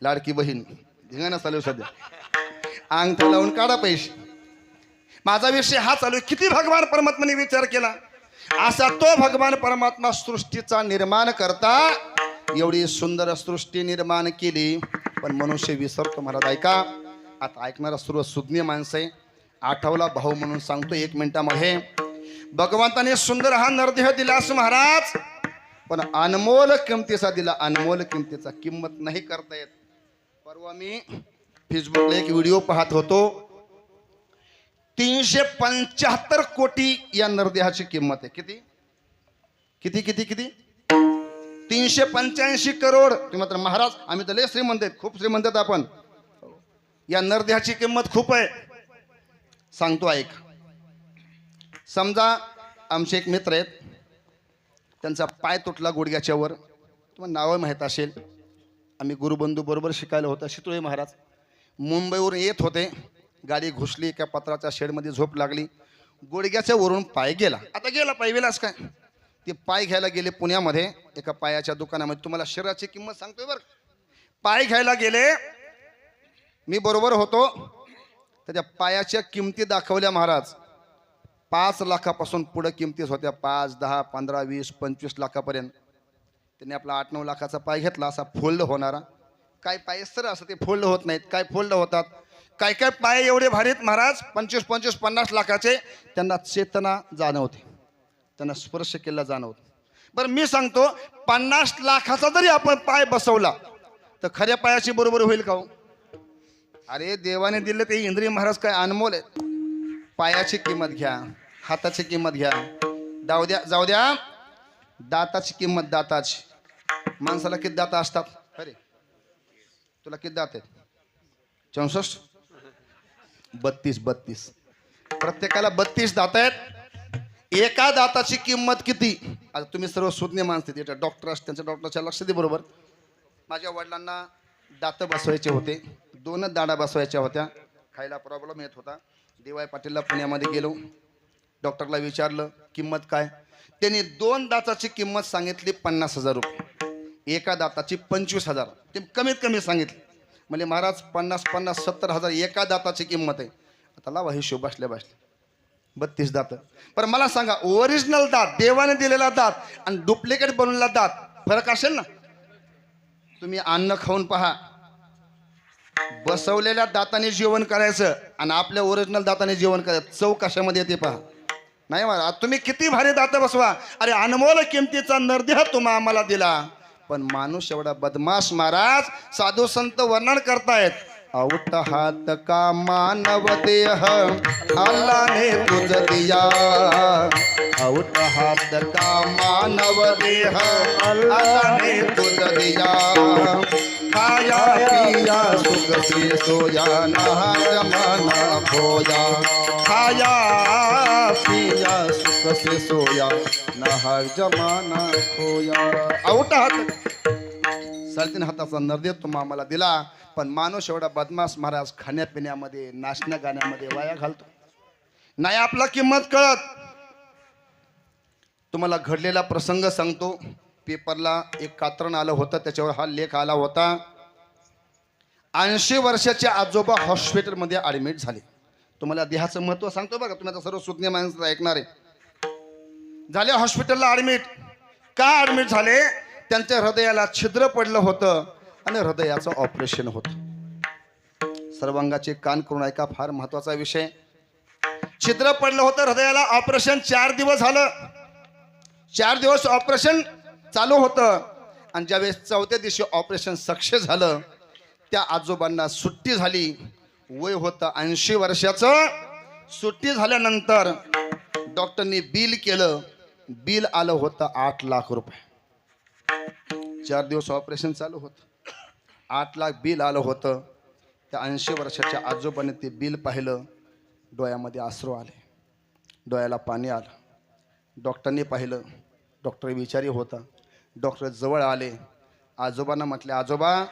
लाडकी बहीण धिंगाणा चालू सध्या. अंगठा लावून काढा पैसे. माझा विषय हा चालू आहे. किती भगवान परमात्म्याने विचार केला. असा तो भगवान परमात्मा सृष्टीचा निर्माण करता एवढी सुंदर सृष्टी निर्माण केली. पण मनुष्य विसरतो महाराज. ऐका, आता ऐकणारा सर्व सुज्ञ माणसं आहे, आठवला भाऊ म्हणून सांगतो 1 मिनिटामध्ये. भगवंताने सुंदर हा नरदेह दिला असं महाराज, पण अनमोल किमतीचा दिला, अनमोल किमतीचा, किंमत नाही करता येत. परवा मी फेसबुकला एक व्हिडिओ पाहत होतो. 375 कोटी या नरदेहाची किंमत आहे. किती किती किती किती 385 करोड. तुम्ही मात्र महाराज आम्ही तर लय श्रीमंत आहेत, खूप श्रीमंत आहेत आपण. या नरदेहाची किंमत खूप आहे. सांगतो ऐक. समजा आमचे एक मित्र आहेत, त्यांचा पाय तुटला गुडघ्याच्या वर. तुम्हाला नावं माहीत असेल, आम्ही गुरुबंधू बरोबर शिकायला होता. शितोळे महाराज मुंबईवरून येत होते, गाडी घुसली, एका पत्राच्या शेडमध्ये झोप लागली, गुडघ्याच्या वरून पाय गेला. आता गेला पाय, गेलाच काय, ते पाय घ्यायला गेले पुण्यामध्ये एका पायाच्या दुकानामध्ये. तुम्हाला शरीराची किंमत सांगतोय बरं. पाय घ्यायला गेले, मी बरोबर होतो, तर त्या पायाच्या किमती दाखवल्या महाराज. 5 लाखापासून पुढे किमतीच होत्या, 5, 10, 15, 20, 25 लाखापर्यंत. त्यांनी आपला 8-9 लाखाचा पाय घेतला, असा फोल्ड होणारा. काय पाय सर असं ते फोल्ड होत नाहीत, काय फोल्ड होतात. काय काय पाय एवढे भारीत महाराज, 25-25, 50 लाखाचे. त्यांना चेतना जाणवते, त्यांना स्पर्श केला जाणवत. बरं मी सांगतो, 50 लाखाचा जरी आपण पाय बसवला तर खऱ्या पायाची बरोबर होईल का हो? अरे देवाने दिले ते इंद्रिय महाराज काय अनमोल आहेत. पायाची किंमत घ्या, हाताची किंमत घ्या, जाऊ द्या दाताची किंमत. दाताची, माणसाला किती दाता असतात? अरे तुला किती दात आहेत? 64, 32. प्रत्येकाला 32 दात आहेत. एका दाताची किंमत किती? आता तुम्ही सर्व सुज्ञ माणसं, डॉक्टर असतात, त्यांच्या डॉक्टरच्या लक्ष दे बरोबर. माझ्या वडिलांना दात बसवायचे होते, 2 दाढा बसवायच्या होत्या, खायला प्रॉब्लेम येत होता. DY पाटीलला पुण्यामध्ये गेलो, डॉक्टरला विचारलं किंमत काय. त्यांनी 2 दाताची किंमत सांगितली 50,000 रुपये, एका दाताची 25,000. ते कमीत कमी सांगितले. म्हणजे महाराज 50-50, 70,000 एका दाताची किंमत आहे. आता लावा हिशोब बसल्या 32 दात. पण मला सांगा, ओरिजिनल दात, देवाने दिलेला दात आणि डुप्लिकेट बनवलेला दात, फरक असेल ना? तुम्ही अन्न खाऊन पहा, बसवलेल्या दाताने जेवण करायचं आणि आपल्या ओरिजिनल दाताने जेवण करायचं, चव कशामध्ये येते पहा. नाही महाराज, तुम्ही किती भारी दात बसवा, अरे अनमोल किमतीचा नरदेह तुम्हा आम्हाला दिला, पण माणूस एवढा बदमाश महाराज. साधू संत वर्णन करतायत, औट हात का मानव देह अल्लाने तुझ दिया, औट हात का मानव देह अल्लाने तुझ दिया, खाया पिया सुख से सोया नहा जमाना खोया, खाया पिया सुख से सोया नहा जमाना खोया. औट हात, 3.5 हाताचा नरदेह तुम्हा आम्हाला दिला, पण माणूस एवढा बदमाश महाराज, खाण्यापिण्यामध्ये, नाचण्या गाण्यामध्ये वाया घालतो. नाही आपला किंमत कळत. तुम्हाला घडलेला प्रसंग सांगतो. पेपरला एक कात्रण आलं होतं, त्याच्यावर हा लेख आला होता. 80 वर्षाचे आजोबा हॉस्पिटलमध्ये ॲडमिट झाले. तुम्हाला देहाचं महत्त्व सांगतो बघा, तुम्ही आता सर्व सुज्ञ माणसं ऐकणार आहे. झाले हॉस्पिटलला ॲडमिट. का ॲडमिट झाले? त्यांच्या हृदयाला छिद्र पडलं होतं आणि हृदयाचं ऑपरेशन होतं. सर्वांगाचे कान करून ऐका, फार महत्वाचा विषय. छिद्र पडलं होतं हृदयाला, ऑपरेशन 4 दिवस झालं. 4 दिवस ऑपरेशन चालू होतं आणि ज्यावेळेस 4थ्या दिवशी ऑपरेशन सक्सेस झालं, त्या आजोबांना सुट्टी झाली. वय होतं 80 वर्षाचं. सुट्टी झाल्यानंतर डॉक्टरनी बिल केलं. बिल आलं होतं 8 लाख रुपये. 4 दिवस ऑपरेशन चालू होतं, 8 लाख बिल आलं होतं. त्या 80 वर्षाच्या आजोबाने ते बिल पाहिलं, डोळ्यामध्ये अश्रू आले, डोळ्याला पाणी आलं. डॉक्टरने पाहिलं, डॉक्टर विचारी होता. डॉक्टर जवळ आले, आजोबांना म्हटले, आजोबा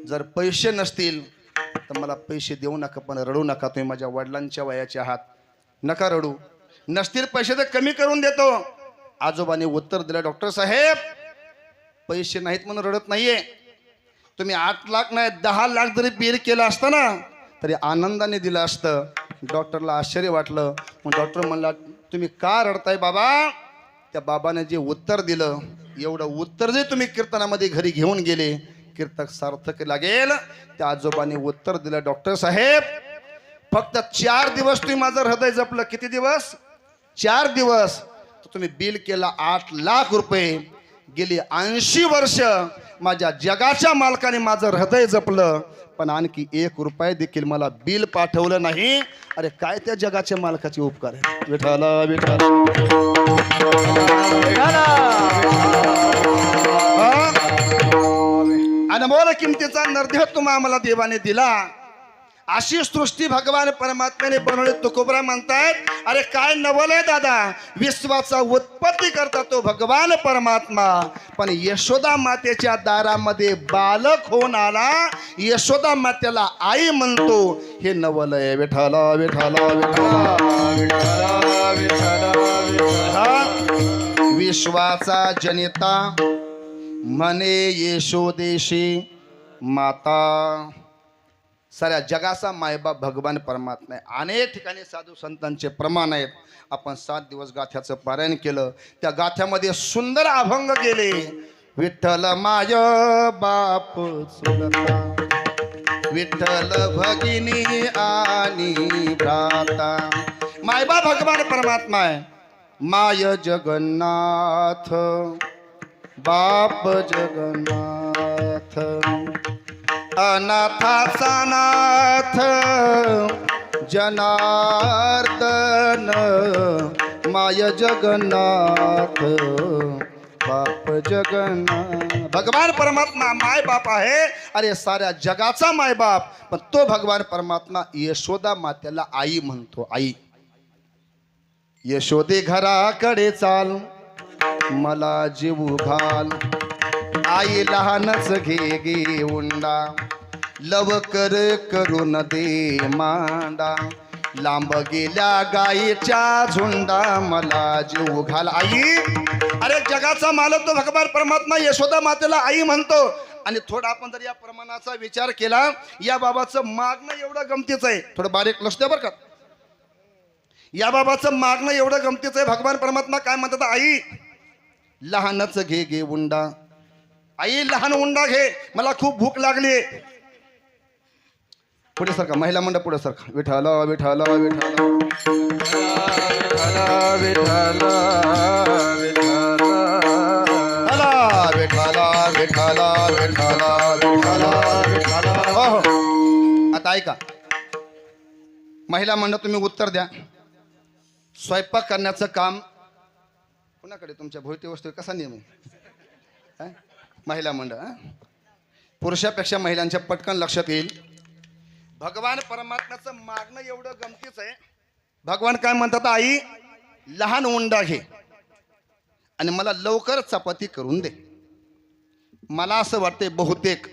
जर पैसे नसतील तर मला पैसे देऊ नका, पण रडू नका, तुम्ही माझ्या वडिलांच्या वयाचे आहात, नका रडू. नसतील पैसे तर कमी करून देतो. आजोबाने उत्तर दिलं, डॉक्टर साहेब पैसे नाहीत म्हणून रडत नाहीये, तुम्ही 8 लाख नाही 10 लाख जरी बिल केलं असतं ना तरी आनंदाने दिलं असतं. डॉक्टरला आश्चर्य वाटलं. मग डॉक्टर म्हणला, तुम्ही का रडताय बाबा? त्या बाबाने जे उत्तर दिलं, एवढं उत्तर जे तुम्ही कीर्तनामध्ये घरी घेऊन गेले, कीर्तक सार्थक लागेल. त्या आजोबांनी उत्तर दिलं, डॉक्टर साहेब फक्त 4 दिवस तुम्ही माझं हृदय जपलं. किती दिवस? 4 दिवस. तर तुम्ही बिल केला 8 लाख रुपये. गेली 80 वर्ष माझ्या जगाच्या मालकाने माझं हृदय जपलं, पण आणखी 1 रुपया देखील मला बिल पाठवलं नाही. अरे काय त्या जगाच्या मालकाचे उपकार आहे. विठाला विठाला अनमोल किमतीचा नरदेह तुम्हा आम्हाला देवाने दिला. अशी सृष्टी भगवान परमात्म्याने बनवली. तुकोबरा म्हणतायत, अरे काय नवल आहे दादा, विश्वाचा उत्पत्ती करता तो भगवान परमात्मा, पण यशोदा मातेच्या दारामध्ये बालक होऊन आला. यशोदा मातेला आई म्हणतो. हे नवल आहे. विठाला विठाला विठाला. विश्वाचा जनिता म्हणे यशोदेशी माता. साऱ्या जगाचा मायबाप भगवान परमात्मा आहे. अनेक ठिकाणी साधू संतांचे प्रमाण आहेत. आपण 7 दिवस गाथ्याचं पारायण केलं. त्या गाथ्यामध्ये सुंदर अभंग गेले. विठ्ठल माय बाप चुलता, विठ्ठल भगिनी आणि भ्राता. मायबाप भगवान परमात्मा आहे. माय जगन्नाथ, बाप जगन्नाथ, अनाथाचा नाथ जनार्दन. माय जगन्नाथ, बाप जगन्नाथ. भगवान परमात्मा माय बाप आहे. अरे साऱ्या जगाचा माय बाप, पण तो भगवान परमात्मा यशोदा मातेला आई म्हणतो. आई. यशोदे घराकडे चाल, मला जीव घाल. आई लहानच घे गे उंडा, लवकर करून दे मांडा. लांब गेल्या गायीच्या झुंडा, मला जीव घाल. आई. अरे जगाचा मालक तो भगवान परमात्मा यशोदा मातेला आई म्हणतो. आणि थोडा आपण जर या प्रमाणाचा विचार केला, या बाबाचं मागणं एवढं गमतीचं आहे. थोडं बारीक लक्ष द्या बरं का. या बाबाचं मागणं एवढं गमतीचं आहे. भगवान परमात्मा काय म्हणतात? आई लहानच घे गे उंडा. आई लहान उंडा घे, मला खूप भूक लागली. पुढे सरका. महिला मंडळ पुढे सरका. विठाला विठाला विठाला विठाला विठाला विठाला विठाला विठाला. आता ऐका महिला मंडळ, तुम्ही उत्तर द्या. स्वयंपाक करण्याचं काम कुणाकडे? तुमच्या भोवती वस्तू कसा नियम आहे? महिला मंडळ. पुरुषापेक्षा महिलांच्या पटकन लक्षात येईल. भगवान परमात्म्याचं मागणं एवढं गमतीच आहे. भगवान काय म्हणतात? आई लहान उंडा घे आणि मला लवकर चपाती करून दे. मला असं वाटतंय बहुतेक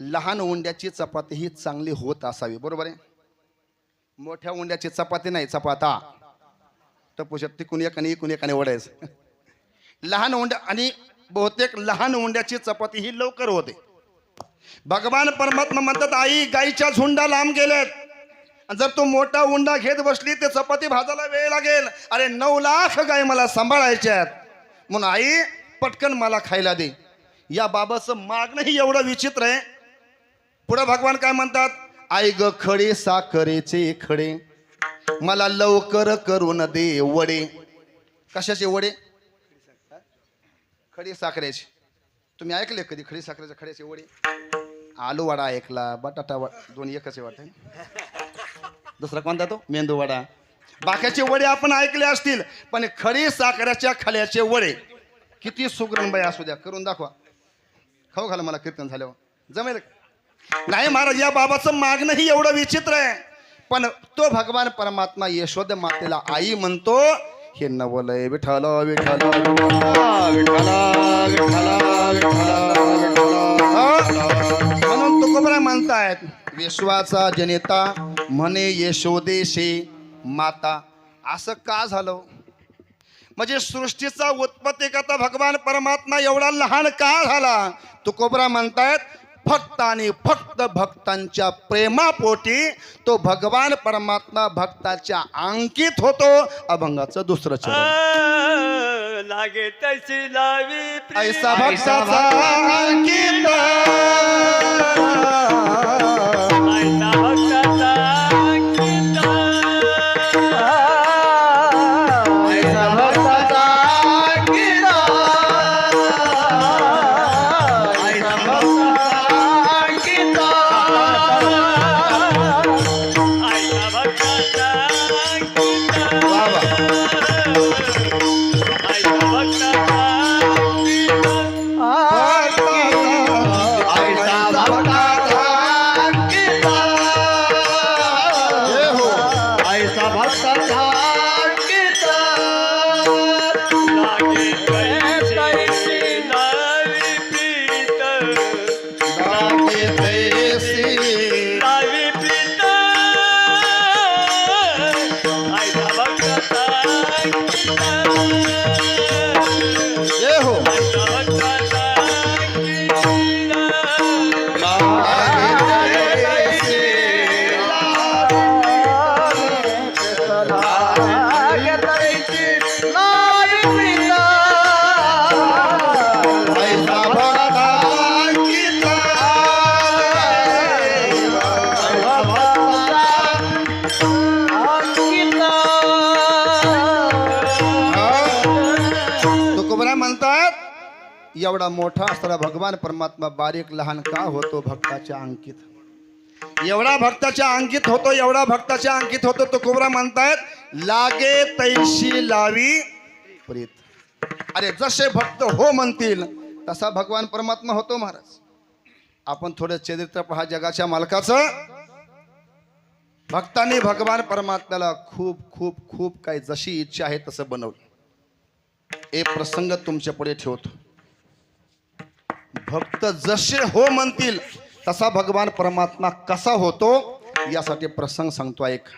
लहान उंड्याची चपाती ही चांगली होत असावी. बरोबर आहे? मोठ्या उंड्याची चपाती नाही, चपाता टपूशात तिकून एकाने इकून एकाने ओढायचं. लहान उंड्या, आणि बहुतेक लहान उंड्याची चपाती ही लवकर होते. भगवान परमात्मा म्हणतात, आई गाईच्या झुंडा लांब गेलेत. जर तू मोठा उंडा घेत बसली ते चपाती भाजायला वेळ लागेल. अरे 9 लाख गाय मला सांभाळायच्यात, म्हणून आई पटकन मला खायला दे. या बाबाचं मागणंही एवढं विचित्र आहे. पुढे भगवान काय म्हणतात? आई ग खडे साखरेचे खडे, मला लवकर करून दे वडे. कशाचे वडे? खडी साखरेचे. तुम्ही ऐकले कधी खडी साखरेच्या खड्याचे वडे? आलू वडा ऐकला, बटाटा वडा, दोन एकच वाटत. दुसरा कोणता? तो मेंदू वडा. बाकीचे वडे आपण ऐकले असतील, पण खडी साखरेच्या खड्याचे वडे किती सुगरणबाई असू द्या, करून दाखवा. खाऊ घाला मला कीर्तन झाल्यावर जमेल नाही महाराज. या बाबाचं मागणंही एवढं विचित्र आहे, पण तो भगवान परमात्मा यशोदा मातेला आई म्हणतो. हे नवलय. विठाल विठाल म्हणून तुकोबरा म्हणतायत, विश्वाचा जनिता म्हणे यशोदेशी माता. असं का झालं? म्हणजे सृष्टीचा उत्पत्ती करता भगवान परमात्मा एवढा लहान का झाला? तुकोबरा म्हणतायत, फक्त आणि फक्त भक्तांच्या प्रेमापोटी तो भगवान परमात्मा भक्ताच्या अंकित होतो. अभंगाचं दुसरं चरण. लागे तशी लावी ऐसा भक्ताचा अंकित ऐसा भक्ताचा अंकित ऐसा भक्ताचा अंकित ऐसा भक्ताचा अंकित ऐसा भक्ताचा अंकित वा वा. ऐसा भक्ताचा अंकित ऐसा भक्ताचा अंकित हे हो. ऐसा भक्ताचा अंकित लागे तशी लावी प्रीत लागे तैसी लावी प्रीत ऐसा भक्ताचा अंकित हे हो. ऐसा भक्ताचा अंकित लागे तैसी ऐसा भक्ता अंकित तुकोबरा म्हणतात एवढा मोठा असणारा भगवान परमात्मा बारीक लहान का होतो भक्ताच्या अंकित एवढा भक्ताच्या अंकित होतो एवढा भक्ताच्या अंकित होतो तुकोबरा म्हणतायत लागे तैशी लावी प्रीत अरे जसे भक्त हो म्हणतील तसा भगवान परमात्मा होतो महाराज आपण थोडं चरित्र पहा जगाच्या मालकाचं भक्तांनी भगवान परमात्म्याला खूप खूप खूप काही जशी इच्छा आहे तसं बनवलं एक प्रसंग तुमच्या पुढे ठेवतो भक्त जसे हो म्हणतील तसा भगवान परमात्मा कसा होतो यासाठी प्रसंग सांगतो एक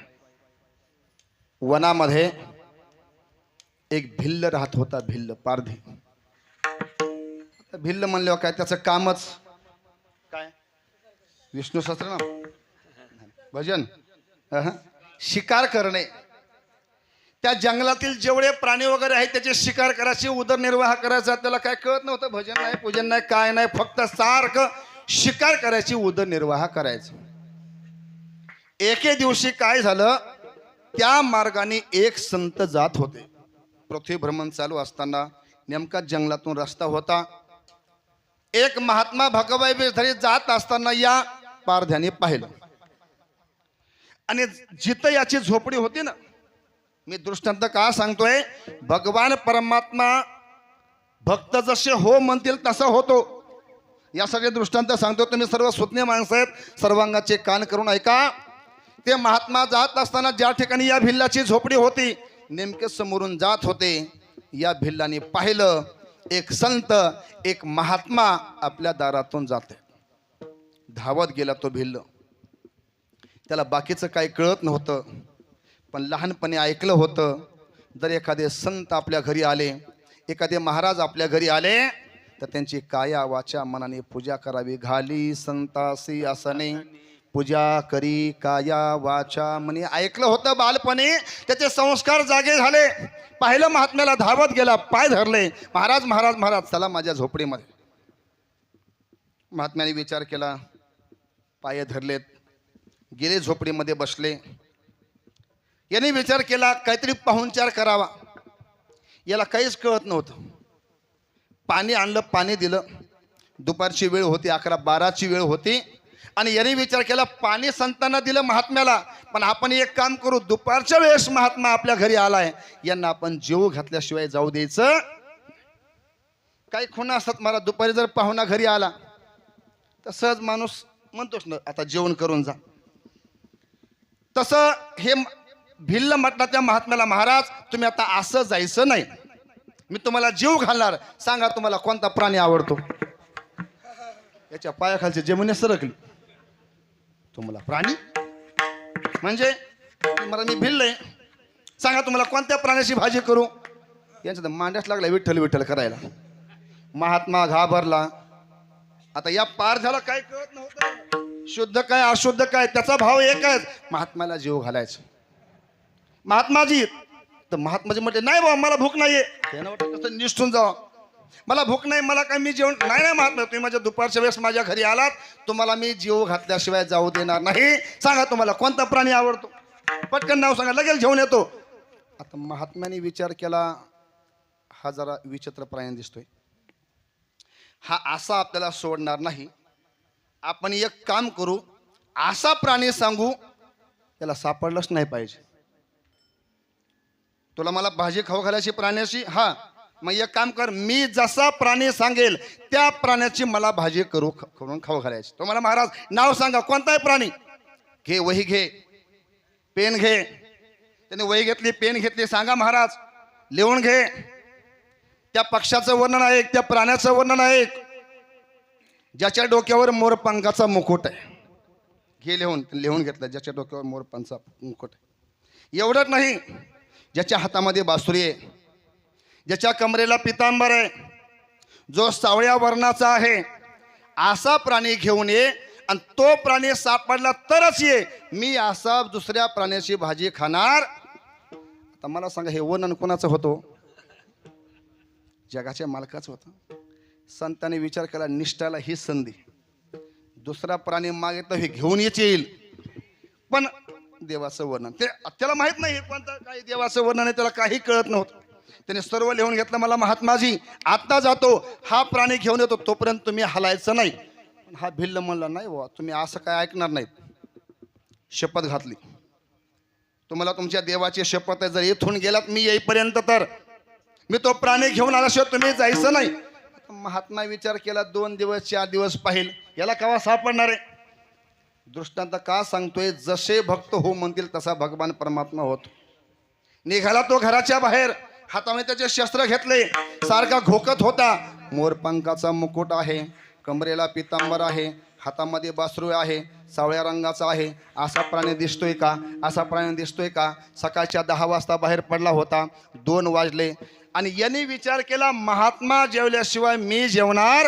वनामध्ये एक भिल्ल राहत होता भिल्ल पारधी आता भिल्ल म्हणल्यावर काय त्याचं कामच काय विष्णू सहस्त्रनाम भजन शिकार करणे त्या जंगलातील जेवढे प्राणी वगैरे आहेत त्याचे शिकार करायची उदरनिर्वाह करायचा त्याला काय कळत नव्हतं भजन नाही पूजन नाही काय नाही फक्त सारखं शिकार करायची उदरनिर्वाह करायचं एके दिवशी काय झालं त्या मार्गाने एक संत जात होते पृथ्वी भ्रमण चालू असताना नेमका जंगलातून रस्ता होता एक महात्मा भगवाई बेधरी जात असताना या पारध्याने पाहिलं आणि जिथं याची झोपडी होती ना मी दृष्टांत का सांगतोय भगवान परमात्मा भक्त जसे हो म्हणतील तसा होतो या सगळे दृष्टांत सांगतो तुम्ही सर्व सुज्ञ माणसं आहेत सर्वांगाचे कान करून ऐका ते महात्मा जात असताना ज्या ठिकाणी या भिल्लाची झोपडी होती नेमके समोरून जात होते या भिल्लाने पाहिलं एक संत एक महात्मा आपल्या दारातून जाते धावत गेला तो भिल्ल त्याला बाकीचं काही कळत नव्हतं पण लहानपणी ऐकलं होतं जर एखादे संत आपल्या घरी आले एखादे महाराज आपल्या घरी आले तर त्यांची काया वाचा मनाने पूजा करावी घाली संतासी आसने पूजा करी काया वाचा म्हणे ऐकलं होतं बालपणी त्याचे संस्कार जागे झाले पाहिलं महात्म्याला धावत गेला पाय धरले महाराज महाराज महाराज चला माझ्या झोपडीमध्ये महात्म्याने विचार केला पाय धरलेत गेले झोपडीमध्ये बसले याने विचार केला काहीतरी पाहुणचार करावा याला काहीच कळत नव्हतं पाणी आणलं पाणी दिलं दुपारची वेळ होती 11-12ची वेळ होती आणि याने विचार केला पाणी संतांना दिलं महात्म्याला पण आपण एक काम करू दुपारच्या वेळेस महात्मा आपल्या घरी आलाय यांना आपण जेवू घातल्याशिवाय जाऊ द्यायचं काही खुणा असतात मला दुपारी जर पाहुणा घरी आला तर सहज माणूस म्हणतोच ना आता जेवण करून जा तसं हे भिल्ल म्हटलं त्या महात्म्याला महाराज तुम्ही आता असं जायचं नाही मी तुम्हाला जीव घालणार सांगा तुम्हाला कोणता प्राणी आवडतो याच्या पायाखालची जमिनी सरकली तुम्हाला प्राणी म्हणजे मला मी भिल्ल आहे सांगा तुम्हाला कोणत्या प्राण्याची भाजी करू यांचं तर मांड्याच लागला विठ्ठल विठ्ठल करायला महात्मा घाबरला आता या पार झाला काय कळत नव्हतं शुद्ध काय अशुद्ध काय त्याचा भाव एकच महात्म्याला जीव घालायचा महात्माजी तर महात्माजी म्हटले नाही बाबा मला भूक नाहीये. त्यानं वाटलं कसं निष्ठून जावं, मला भूक नाही, मला काय मी जेवण नाही. नाही महात्मा, तुम्ही माझ्या दुपारच्या वेळेस माझ्या घरी आलात, तुम्हाला मी जीव घातल्याशिवाय जाऊ देणार नाही. सांगा तुम्हाला कोणता प्राणी आवडतो, पटकन नाव सांगा, लगेच घेऊन येतो. आता महात्म्याने विचार केला, हा जरा विचित्र प्राणी दिसतोय, हा असा आपल्याला सोडणार नाही. आपण एक काम करू, असा प्राणी सांगू त्याला सापडलंच नाही पाहिजे. तुला मला भाजी खाऊ घालायची प्राण्याची, हा मग एक काम कर, मी जसा प्राणी सांगेल त्या प्राण्याची मला भाजी करून खाऊ घालायची. तो मला महाराज नाव सांगा, कोणताही प्राणी. घे वही घे, पेन घे. त्याने वही घेतली, पेन घेतली, सांगा महाराज, लिहून घे. त्या पक्षाचं वर्णन आहे, त्या प्राण्याचं वर्णन आहे, ज्याच्या डोक्यावर मोरपंखाचा मुकुट आहे. घे लिहून घेतलं, ज्याच्या डोक्यावर मोरपंखाचा मुकुट आहे. एवढंच नाही, ज्याच्या हातामध्ये बासुरी आहे, ज्याच्या कमरेला पितांबर आहे, जो सावळ्या वर्णाचा आहे, असा प्राणी घेऊन ये. आणि तो प्राणी सापडला तरच ये, मी असा दुसऱ्या प्राण्याची भाजी खाणार. आता मला सांगा, हे वर्णन कोणाचं होतं? जगाच्या मालकाचं होतं. संतांनी विचार केला, निष्ठाला ही संधी, दुसरा प्राणी मागितलं हे घेऊन येईल. पण देवाचं वर्णन ते त्याला माहित नाही, हे कोणतं काही देवाचं वर्णन आहे, त्याला काही कळत नव्हतं. त्याने सर्व लिहून घेतलं, मला महात्माजी आता जातो, हा प्राणी घेऊन येतो, तोपर्यंत तुम्ही हलायचं नाही. हा भिल्ल म्हणला, नाही बाबा तुम्ही असं काय ऐकणार नाहीत. शपथ घातली, तुम्हाला तुमच्या देवाची शपथ आहे, जर इथून गेलात मी येईपर्यंत तर मी तो प्राणी घेऊन आल्याशिवाय तुम्ही जायचं नाही. महात्मा विचार केला, 2 दिवस 4 दिवस पाहिल, याला केव्हा सापडणार आहे. दृष्टांत का सांगतोय, जसे भक्त हो म्हणतील तसा भगवान परमात्मा होत. निघाला तो घराच्या बाहेर, हातामध्ये त्याचे शस्त्र घेतले, सारखा घोकत होता. मोरपंखाचा मुकुट आहे, कमरेला पितांबर आहे, हातामध्ये बासरू आहे, सावळ्या रंगाचा आहे. असा प्राणी दिसतोय का, असा प्राणी दिसतोय का. सकाळच्या 10 वाजता बाहेर पडला होता, 2 वाजले. आणि यांनी विचार केला, महात्मा जेवल्याशिवाय मी जेवणार.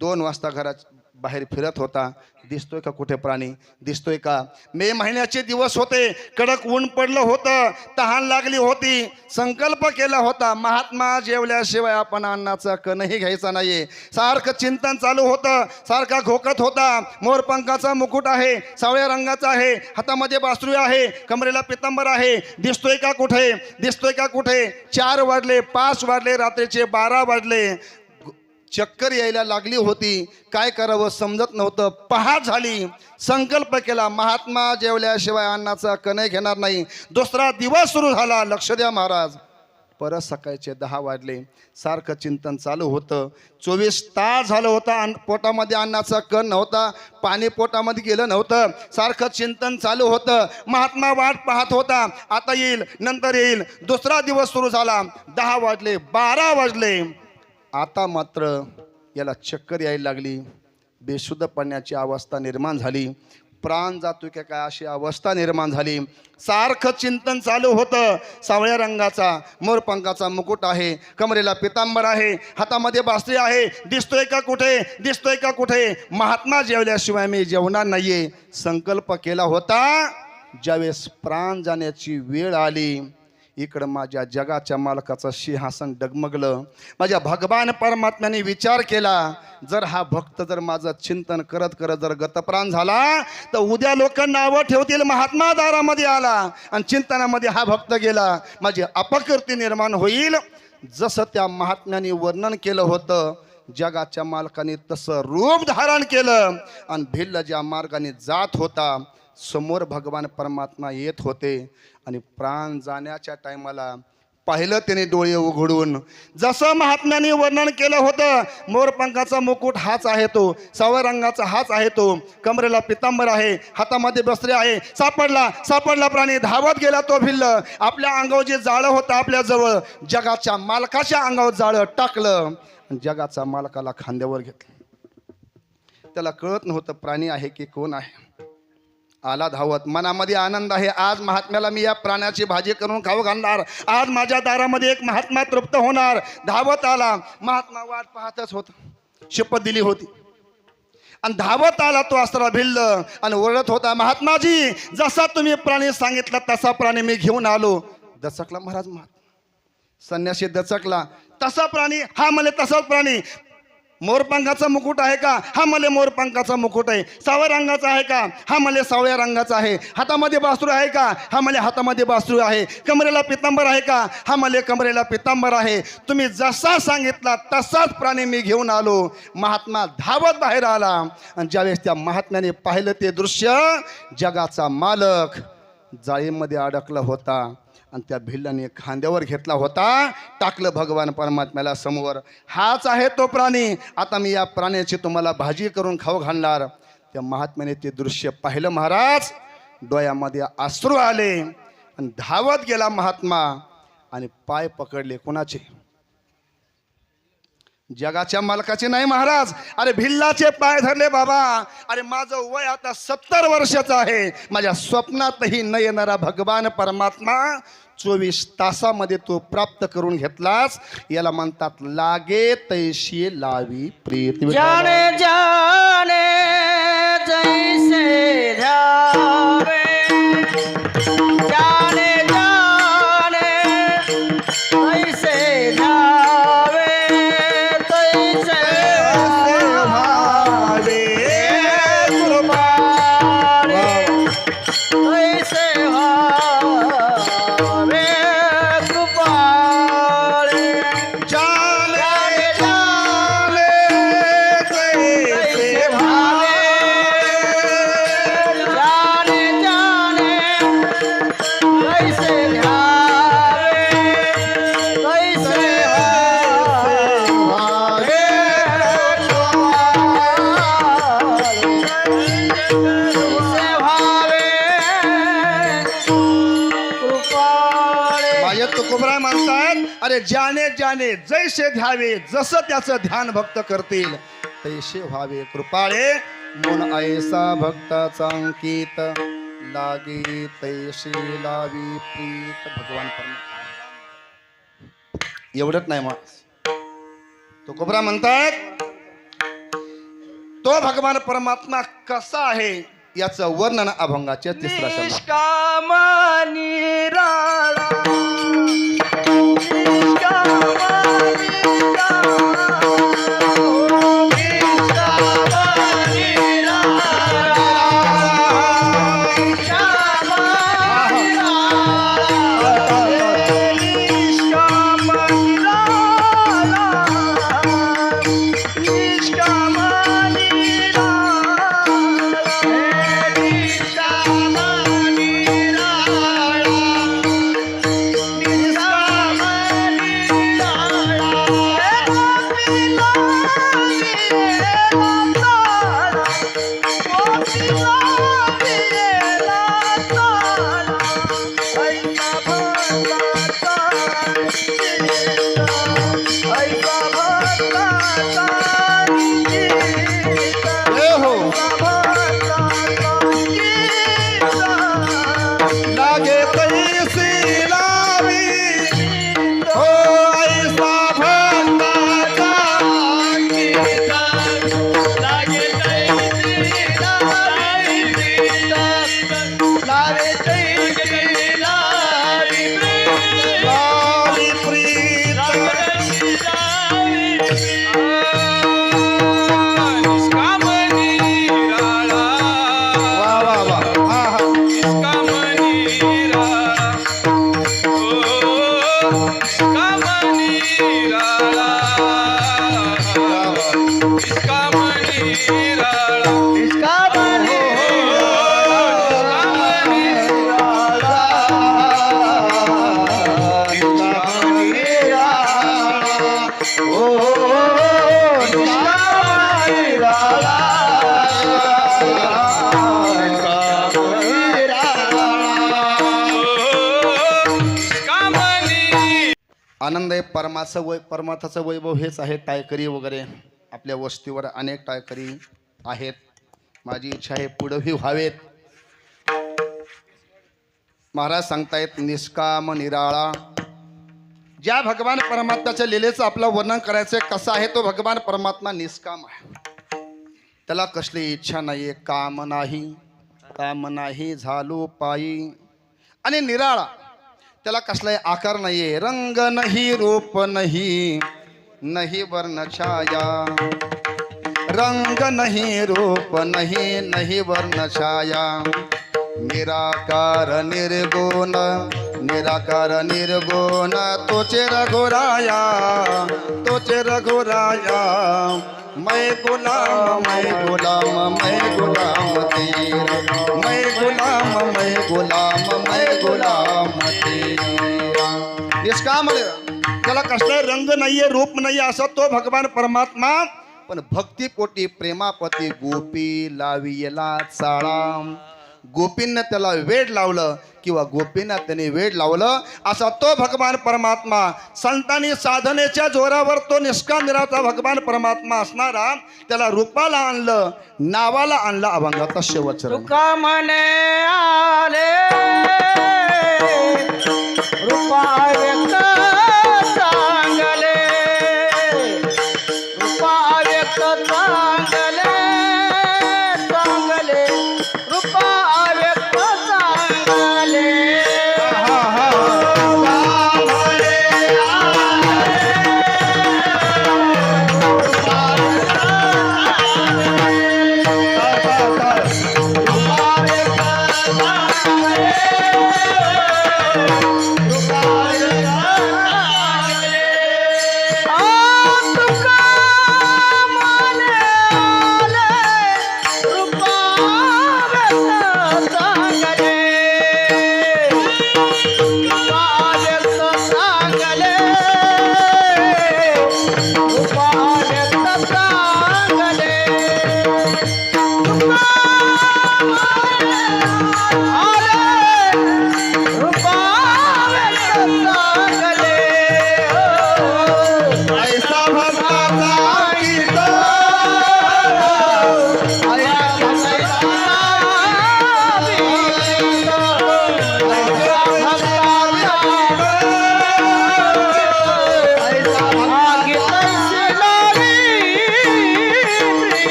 2 वाजता घरात बाहेर फिरत होता, दिसतोय का कुठे प्राणी, दिसतोय का. मे महिन्याचे दिवस होते, कडक ऊन पडलं होतं, तहान लागली होती. संकल्प केला होता, महात्मा जेवल्याशिवाय आपण अन्नाचा कणही घ्यायचा नाहीये. सारखं चिंतन चालू होतं, सारखा घोकत होता. मोरपंखाचा मुकुट आहे, सावळ्या रंगाचा आहे, हातामध्ये बासरी आहे, कमरेला पितांबर आहे, दिसतोय का कुठे, दिसतोय का कुठे. 4 वाजले, 5 वाजले, रात्रीचे 12 वाजले. चक्कर यायला लागली होती, काय करावं समजत नव्हतं. पहाट झाली, संकल्प केला, महात्मा जेवल्याशिवाय अन्नाचा कणही घेणार नाही. दुसरा दिवस सुरू झाला. लक्ष द्या महाराज, परत सकाळचे 10 वाजले, सारखं चिंतन चालू होतं. 24 तास झालं होतं, पोटामध्ये अन्नाचा कण नव्हता, पाणी पोटामध्ये गेलं नव्हतं, सारखं चिंतन चालू होतं. महात्मा वाट पाहत होता, आता येईल, नंतर येईल. दुसरा दिवस सुरू झाला, 10 वाजले, 12 वाजले. आता मात्र याला चक्कर यायला लागली, बेशुद्ध पडण्याची अवस्था निर्माण झाली, प्राण जातो की काय अशी अवस्था निर्माण झाली. सारखं चिंतन चालू होतं. सावळ्या रंगाचा मोरपंखाचा मुकुट आहे, कमरेला पितांबर आहे, हातामध्ये बासरी आहे, दिसतोय का कुठे, दिसतोय का कुठे. महात्मा जेवल्याशिवाय मी जेवणार नाहीये. संकल्प केला होता. ज्यावेळेस प्राण जाण्याची वेळ आली, इकडं माझ्या जगाच्या मालकाचं सिंहासन डगमगलं. माझ्या भगवान परमात्म्याने विचार केला, जर हा भक्त जर माझं चिंतन करत करत जर गतप्राण झाला तर उद्या लोक नावं ठेवतील महात्मा दारामध्ये आला, आणि चिंतनामध्ये हा भक्त गेला, माझी अपकीर्ती निर्माण होईल. जसं त्या महात्म्याने वर्णन केलं होतं, जगाच्या मालकाने तसं रूप धारण केलं. आणि भिल्ल ज्या मार्गाने जात होता, समोर भगवान परमात्मा येत होते. आणि प्राण जाण्याच्या टायमाला पाहिलं त्याने डोळे उघडून, जसं महात्म्याने वर्णन केलं होतं. मोरपंखाचा मुकुट हाच आहे तो, सावळ्या रंगाचा हाच आहे तो, कमरेला पितांबर आहे, हातामध्ये बसरे आहे. सापडला प्राणी. धावत गेला तो भिल्ल. आपल्या अंगावर जे जाळं होतं आपल्याजवळ, जगाच्या मालकाच्या अंगावर जाळं टाकलं, जगाचा मालकाला खांद्यावर घेतलं. त्याला कळत नव्हतं प्राणी आहे की कोण आहे. आला धावत, मनामध्ये आनंद आहे, आज महात्म्याला मी या प्राण्याची भाजी करून खाऊ घालणार, आज माझ्या दारामध्ये एक महात्मा तृप्त होणार. धावत आला. महात्मा वाट पाहतच होता, शपथ दिली होती. आणि धावत आला तो अस्त्र भिल्ल आणि ओरडत होता, महात्माजी जसा तुम्ही प्राणी सांगितला तसा प्राणी मी घेऊन आलो. दचकला महाराज. संन्यासी दचकला. तसा प्राणी? हा मले तसाच प्राणी. मोरपंखाचा मुकुट आहे का? हा मले मोरपंखाचा मुकुट आहे. सावळ्या रंगाचा आहे का? हा मले सावळ्या रंगाचा आहे. हातामध्ये बासरू आहे का? हा मले हातामध्ये बासरू आहे. कमरेला पितांबर आहे का? हा मले कमरेला पितांबर आहे. तुम्ही जसा सांगितला तसाच प्राणी मी घेऊन आलो. महात्मा धावत बाहेर आला आणि ज्यावेळेस त्या महात्म्याने पाहिलं ते दृश्य, जगाचा मालक जाळीमध्ये अडकला होता आणि त्या भिल्लाने खांद्यावर घेतला होता, टाकलं भगवान परमात्म्याला समोर. हाच आहे तो प्राणी. आता मी या प्राण्याची तुम्हाला भाजी करून खाऊ घालणार. त्या महात्म्याने ते दृश्य पाहिलं महाराज. डोळ्यामध्ये अश्रू आले आणि धावत गेला महात्मा आणि पाय पकडले. कोणाचे? जगाच्या मालकाचे नाही महाराज. अरे भिल्लाचे पाय धरले. बाबा अरे माझं वय आता 70 वर्षाचं आहे. माझ्या स्वप्नातही न येणारा भगवान परमात्मा 24 तासामध्ये तो प्राप्त करून घेतलास. याला म्हणतात लागे तैशी लावी प्रीत. जाने जाने जैसे ध्यावे, जाने जाने तैसे ध्यावे, तैसे भावे कृपाळे, तैसे भावे कृपाळे. जाने जाने तैसे भावे, जाने जाने कैसे ध्यावे, कैसे भावे कैसे भावे कृपाळे. माझे तुकोबरा म्हणतात अरे जाने जाने जैसे ध्यावे, जसं त्याचं ध्यान भक्त करतील तैसे व्हावे कृपाळे. मन ऐसा भक्ताचा अंकित, लागे तैसे लावी प्रीत. भगवान परमात्मा एवढंच नाही मग तुकोबरा म्हणतात तो भगवान परमात्मा कसा आहे याचं वर्णन अभंगाच्या तिसऱ्या शब्दात. निष्काम निराळा, निष्काम निराळा, निष्काम निराळा, निष्काम निराळा, निष्काम हे हो लागे तैसी लावी हो ऐसा भक्ताचा लागे तैसी लावी लावी प्रीत. वा वा वा. हा हा इसका बने आनंद आहे. परमार्थाचं वैभव हेच आहे. टायकरी वगैरे आपल्या वस्तीवर अनेक टायकरी आहेत. माझी इच्छा आहे पुढेही व्हावेत. महाराज सांगतायत निष्काम निराळा. ज्या भगवान परमात्म्याच्या लीलेचं आपलं वर्णन करायचं कसं आहे तो भगवान परमात्मा निष्काम आहे. त्याला कसली इच्छा नाही, काम नाही झालो पायी. आणि निराळा, त्याला कसलाही आकार नाहीये, रंग नाही, रूप नाही, नाही वर्ण छाया. रंग नाही, रूप नाही, नाही वर्ण छाया. निराकार निर्गुण, निराकार निर्गुण, तोचे रघुराया, तोचे रघुराया. मैं गुलाम, मैं गुलाम, मैं गुलाम तेरा, मैं गुलाम, मैं गुलाम, मैं गुलाम तेरा. निष्काम, त्याला कसला रंग नाहीये, रूप नाहीये, असा तो भगवान परमात्मा. पण भक्तिपोटी प्रेमापती गोपी लावियला चाळा. गोपींना त्याला वेड लावलं किंवा गोपींना त्याने वेड लावलं, असा तो भगवान परमात्मा. संतांनी साधनेच्या जोरावर तो निष्काम निराचा भगवान परमात्मा असणारा त्याला रूपाला आणलं, नावाला आणलं. अभंगाचा शेवट चरण. तुका म्हणे आले रूपा व्यक्त चांगले, रूपा व्यक्त चांगले, चांगले रूपा व्यक्त चांगले.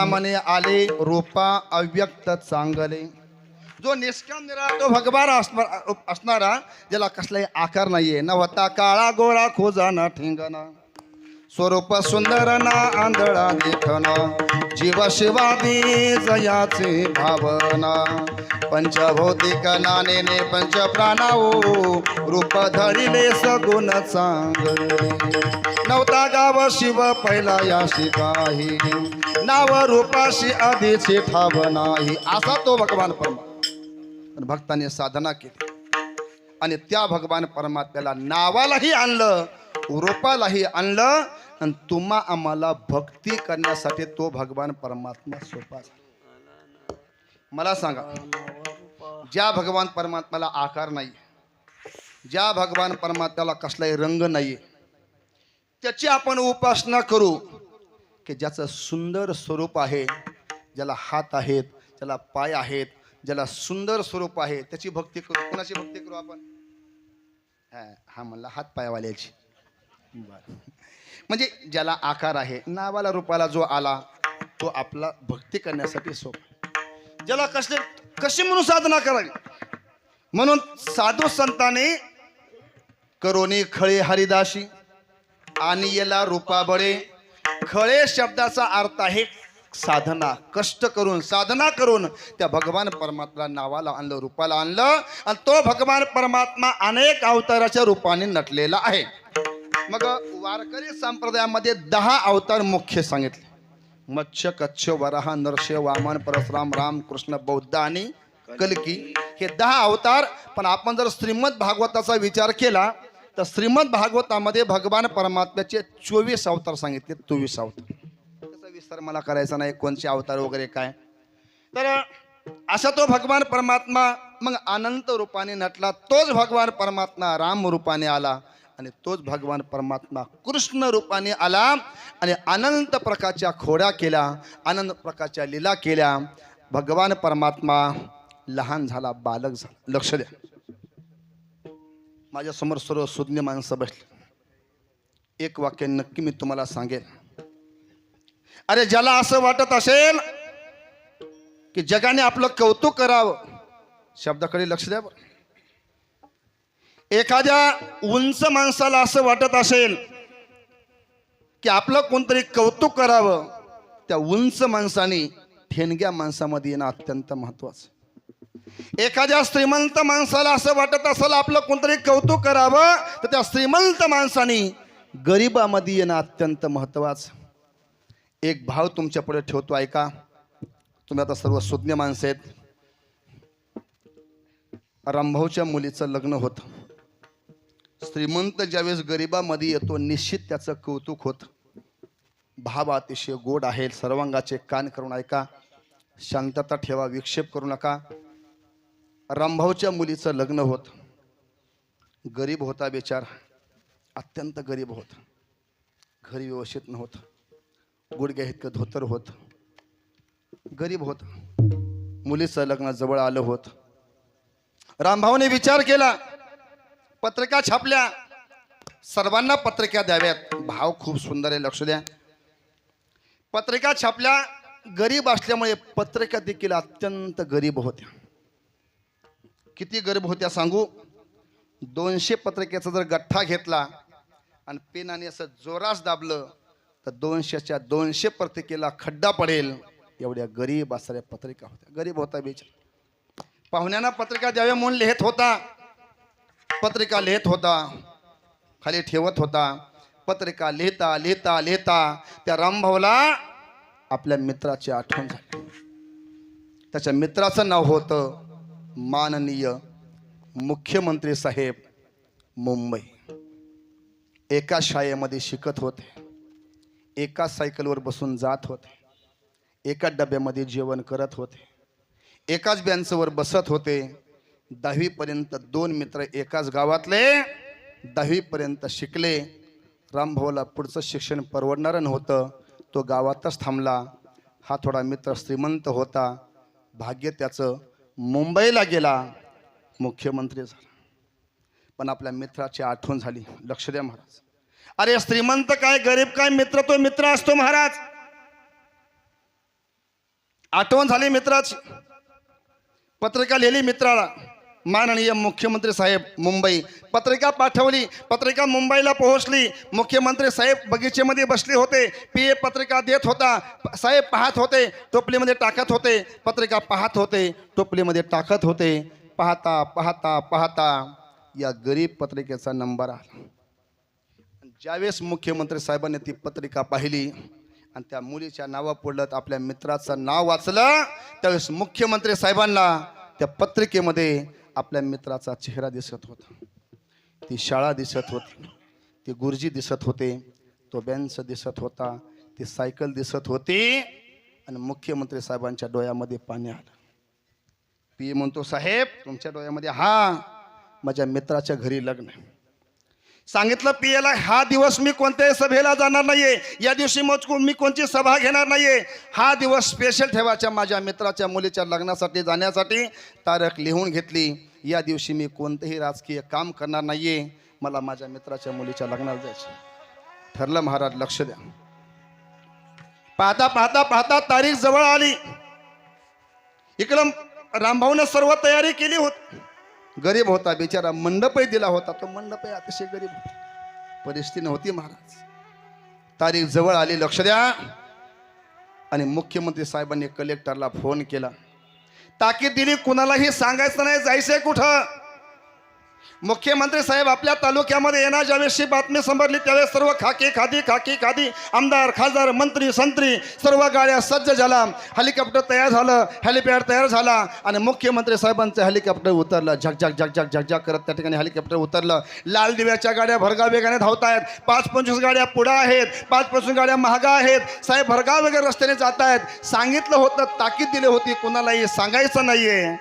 म्हणे आले रूपा अव्यक्त चांगले. जो निष्काम निराळा तो भगवान असणारा, ज्याला कसलाही आकार नाहीये, न होता काळा गोरा खोजाना ठिंगना. स्वरूप सुंदर ना आंधळा देखना, जीव शिवादी जयाचे भावना. पंचभौतिक नानेने पंच प्राणाओ, रूप धरिले सगुण चांगले. नवता गाव शिव पहिला याशी काही, नाव रूपाशी आधीची ठाव नाही. असा तो भगवान परमात्मा. भक्तांनी साधना केली आणि त्या भगवान परमात्म्याला नावालाही आणलं, रूपालाही आणलं. आणि तुम्हा आम्हाला भक्ती करण्यासाठी तो भगवान परमात्मा सोपा झाला. मला सांगा, ज्या भगवान परमात्म्याला आकार नाही, ज्या भगवान परमात्म्याला कसलाही रंग नाही, त्याची आपण उपासना करू की ज्याचं सुंदर स्वरूप आहे, ज्याला हात आहेत, ज्याला पाय आहेत, ज्याला सुंदर स्वरूप आहे, त्याची भक्ती करू. कोणाची भक्ती करू आपण? हा म्हणला हात पायवाल्याची. म्हणजे ज्याला आकार आहे, नावाला रूपाला जो आला, तो आपला भक्ती करण्यासाठी सोपा. ज्याला कशी म्हणून साधना करावी, म्हणून साधू संतांनी करोनी खळे हरिदासी आणि याला रूपा बळे. खळे शब्दाचा अर्थ आहे साधना. कष्ट करून साधना करून त्या भगवान परमात्म्याला नावाला आणलं, रूपाला आणलं. आणि तो भगवान परमात्मा अनेक अवताराच्या रूपाने नटलेला आहे. मग वारकरी संप्रदायामध्ये 10 अवतार मुख्य सांगितले. मत्स्य, कच्छ, वराह, नरसिंह, वामन, परशुराम, राम, कृष्ण, बौद्ध आणि कल्की, हे 10 अवतार. पण आपण जर श्रीमद भागवताचा विचार केला तर श्रीमद भागवतामध्ये भगवान परमात्म्याचे 24 अवतार सांगितले. 24 अवतार. त्याचा विस्तार मला करायचा नाही, कोणचे अवतार वगैरे काय. तर असा तो भगवान परमात्मा मग अनंत रूपाने नटला. तोच भगवान परमात्मा राम रूपाने आला आणि तोच भगवान परमात्मा कृष्ण रूपाने आला आणि अनंत प्रकारच्या खोड्या केल्या, अनंत प्रकारच्या लीला केल्या. भगवान परमात्मा लहान झाला, बालक झाला. लक्ष द्या, माझ्यासमोर सर्व सुज्ञ माणसं बसली. एक वाक्य नक्की मी तुम्हाला सांगेन. अरे ज्याला असं वाटत असेल की जगाने आपलं कौतुक करावं, शब्दाकडे लक्ष द्या. एखाद्या उंच माणसाला असं वाटत असेल की आपलं कोणतरी कौतुक करावं, त्या उंच माणसाने ठेणग्या माणसामध्ये येणं अत्यंत महत्वाचं. एखाद्या श्रीमंत माणसाला असं वाटत असेल आपलं कोणतरी कौतुक करावं, तर त्या श्रीमंत माणसाने गरिबामध्ये येणं अत्यंत महत्वाचं. एक भाव तुमच्या पुढे ठेवतो, ऐका. तुम्ही आता सर्व सुज्ञ माणसं आहेत. रामभाऊच्या मुलीचं लग्न होतं. श्रीमंत ज्यावेळेस गरिबामध्ये येतो, निश्चित त्याचं कौतुक होतं. भाव अतिशय गोड आहे. सर्वांगाचे कान करून ऐका, शांतता ठेवा, विक्षेप करू नका. रामभाऊच्या मुलीचं लग्न होतं. गरीब होता बेचारा, अत्यंत गरीब होता. घरी व्यवस्थित नव्हतं, गुडघ्या इतकं धोतर होतं, गरीब होतं. मुलीचं लग्न जवळ आलं होतं. रामभाऊने विचार केला, पत्रिका छापल्या, सर्वांना पत्रिका द्याव्यात. भाव खूप सुंदर आहे, लक्ष द्या. पत्रिका छापल्या. गरीब असल्यामुळे पत्रिका देखील अत्यंत गरीब होत्या. किती गरीब होत्या सांगू? 200 पत्रिकेचा जर गठ्ठा घेतला आणि पेनाने असं जोरास दाबलं तर 200च्या 200 पत्रिकेला खड्डा पडेल, एवढ्या गरीब असणाऱ्या पत्रिका होत्या. गरीब होता बेचारा. पाहुण्यांना पत्रिका द्याव्या म्हणून लिहित होता. पत्रिका लिहित होता, खाली ठेवत होता. पत्रिका लिहिता लिहिता लिहिता त्या रामभाऊला आपल्या मित्राची आठवण झाली. त्याच्या मित्राचं नाव होतं माननीय मुख्यमंत्री साहेब, मुंबई. एका शाळेमध्ये शिकत होते, एका सायकलवर बसून जात होते, एका डब्यामध्ये जेवण करत होते, एकाच बेंचवर बसत होते. 10वी पर्यंत 2 मित्र एकाच गावातले 10वी पर्यंत शिकले. रामभाऊला पुढचं शिक्षण परवडणारं नव्हतं, तो गावातच थांबला. हा थोडा मित्र श्रीमंत होता, भाग्य त्याचं मुंबईला गेला, मुख्यमंत्री झाला. पण आपल्या मित्राची आठवण झाली. लक्ष द्या महाराज. अरे श्रीमंत काय, गरीब काय, मित्र तो मित्र असतो महाराज. आठवण झाली मित्राची. पत्रिका लिहिली मित्राला, माननीय मुख्यमंत्री साहेब, मुंबई. पत्रिका पाठवली. पत्रिका मुंबईला पोहोचली. मुख्यमंत्री साहेब बगीचेमध्ये बसले होते. पीए पत्रिका देत होता. साहेब पाहत होते, टोपलीमध्ये टाकत होते. पत्रिका पाहत होते, टोपलीमध्ये टाकत होते. पाहता पाहता पाहता या गरीब पत्रिकेचा नंबर आला. ज्यावेळेस मुख्यमंत्री साहेबांनी ती पत्रिका पाहिली आणि त्या मुलीच्या नावा पडलं, आपल्या मित्राचं नाव वाचलं, त्यावेळेस मुख्यमंत्री साहेबांना त्या पत्रिकेमध्ये आपल्या मित्राचा चेहरा दिसत होता. ती शाळा दिसत होती, ती गुरुजी दिसत होते, तो बेंच दिसत होता, ती सायकल दिसत होती. आणि मुख्यमंत्री साहेबांच्या डोळ्यामध्ये पाणी आलं. पी म्हणतो, साहेब तुमच्या डोळ्यामध्ये? हा, माझ्या मित्राच्या घरी लग्न आहे. सांगितलं पीएला, हा दिवस मी कोणत्याही सभेला जाणार नाहीये, या दिवशी मी कोणती सभा घेणार नाहीये. हा दिवस स्पेशल ठेवायचा माझ्या मित्राच्या मुलीच्या लग्नासाठी जाण्यासाठी. तारीख लिहून घेतली. या दिवशी मी कोणतेही राजकीय काम करणार नाहीये, मला माझ्या मित्राच्या मुलीच्या लग्नाला जायचं ठरलं. महाराज लक्ष द्या. पाहता पाहता पाहता तारीख जवळ आली. इकडं रामभाऊनं सर्व तयारी केली होती. गरीब होता बिचारा, मंडपही दिला होता, तो मंडपही अतिशय गरीब होता, परिस्थिती नव्हती महाराज. तारीख जवळ आली. लक्ष द्या. आणि मुख्यमंत्री साहेबांनी कलेक्टरला फोन केला, ताकीद दिली, कुणालाही सांगायचं नाही, जायचंय कुठं. मुख्यमंत्री साहेब आपल्या तालुक्यामध्ये येणार. ज्यावेळेस बातमी समजली त्यावेळेस सर्व खाकी खादी आमदार, खासदार, मंत्री, संत्री सर्व गाड्या सज्ज झाला. हेलिकॉप्टर तयार झालं, हेलिपॅड तयार झाला आणि मुख्यमंत्री साहेबांचं हेलिकॉप्टर उतरलं. झकझक झकझक झकझक करत त्या ठिकाणी हेलिकॉप्टर उतरलं. लाल दिव्याच्या गाड्या भरगा वेगाने धावत आहेत. 5-25 गाड्या पुढं आहेत, 5-25 गाड्या महागा आहेत. साहेब भरगा वगैरे रस्त्याने जात आहेत. सांगितलं होतं, ताकीद दिली होती, कुणालाही सांगायचं नाहीये.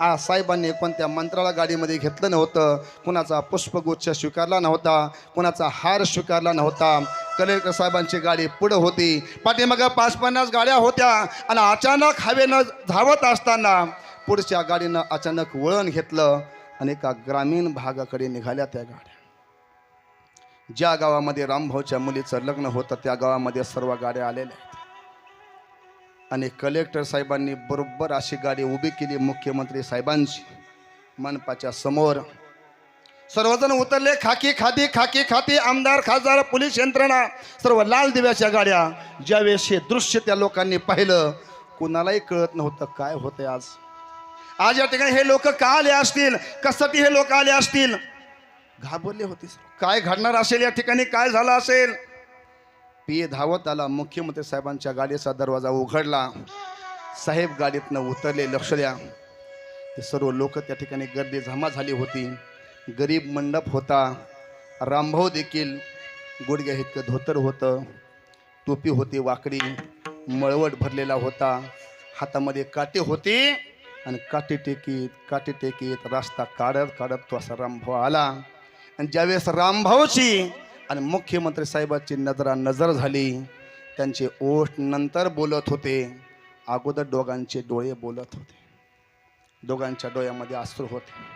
आज साहेबांनी कोणत्या मंत्राला गाडीमध्ये घेतलं नव्हतं, कुणाचा पुष्पगुच्छ स्वीकारला नव्हता, कुणाचा हार स्वीकारला नव्हता. कलेक्टर साहेबांची गाडी पुढं होती, पाठीमागं 5-50 गाड्या होत्या आणि अचानक हवेनं धावत असताना पुढच्या गाडीनं अचानक वळण घेतलं आणि एका ग्रामीण भागाकडे निघाल्या त्या गाड्या. ज्या गावामध्ये रामभाऊच्या मुलीचं लग्न होतं त्या गावामध्ये सर्व गाड्या आलेल्या आहेत आणि कलेक्टर साहेबांनी बरोबर अशी गाडी उभी केली मुख्यमंत्री साहेबांची मनपाच्या समोर. सर्वजण उतरले, खाकी खाती आमदार खासदार पोलीस यंत्रणा सर्व लाल दिव्याच्या गाड्या. ज्यावेळेस हे दृश्य त्या लोकांनी पाहिलं कुणालाही कळत नव्हतं काय होतंय. आज या ठिकाणी हे लोक का आले असतील, कशासाठी हे लोक आले असतील, घाबरले होते. काय घडणार असेल या ठिकाणी, काय झालं असेल. पीए धावत आला, मुख्यमंत्री साहेबांच्या गाडीचा दरवाजा उघडला. साहेब गाडीतनं उतरले. लक्ष द्या, ते सर्व लोक त्या ठिकाणी गर्दी जमा झाली होती. गरीब मंडप होता. रामभाऊ देखील गुडघ्या इतकं धोतर होतं, टोपी होती वाकडी, मळवट भरलेला होता, हातामध्ये काटे होते आणि काठी टेकीत रस्ता काढत तो असा रामभाऊ आला. आणि ज्यावेळेस रामभाऊची आणि मुख्यमंत्री साहेबांची नजर झाली, त्यांचे ओठ नंतर बोलत होते, अगोदर दोघांचे डोळे बोलत होते. दोघांच्या डोळ्यामध्ये अश्रू होते.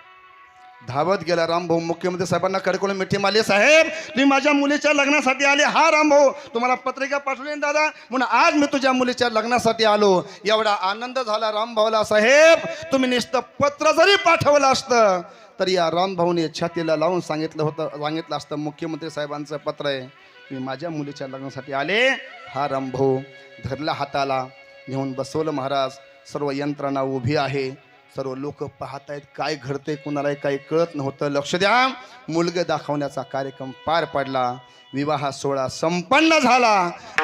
धावत गेला रामभाऊ मुख्यमंत्री साहेबांना कडकडून मिठी मारली. साहेब, तुम्ही माझ्या मुलीच्या लग्नासाठी आले. हा रामभाऊ, तुम्हाला पत्रिका पाठवली दादा, म्हणून आज मी तुझ्या मुलीच्या लग्नासाठी आलो. एवढा आनंद झाला रामभाऊला. साहेब, तुम्ही नुसतं पत्र जरी पाठवलं असतं तरी या रामभाऊने छातीला लावून सांगितलं असतं मुख्यमंत्री साहेबांचं पत्र आहे, तुम्ही माझ्या मुलीच्या लग्नासाठी आले. हा रामभाऊ धरला हाताला, घेऊन बसवलं. महाराज, सर्व यंत्रणा उभी आहे, सर्व लोक पाहत आहेत काय घडते, कुणालाही काही कळत नव्हतं. लक्ष द्या, मुलगा दाखवण्याचा कार्यक्रम पार पडला. विवाह सोहळा संपन्न झाला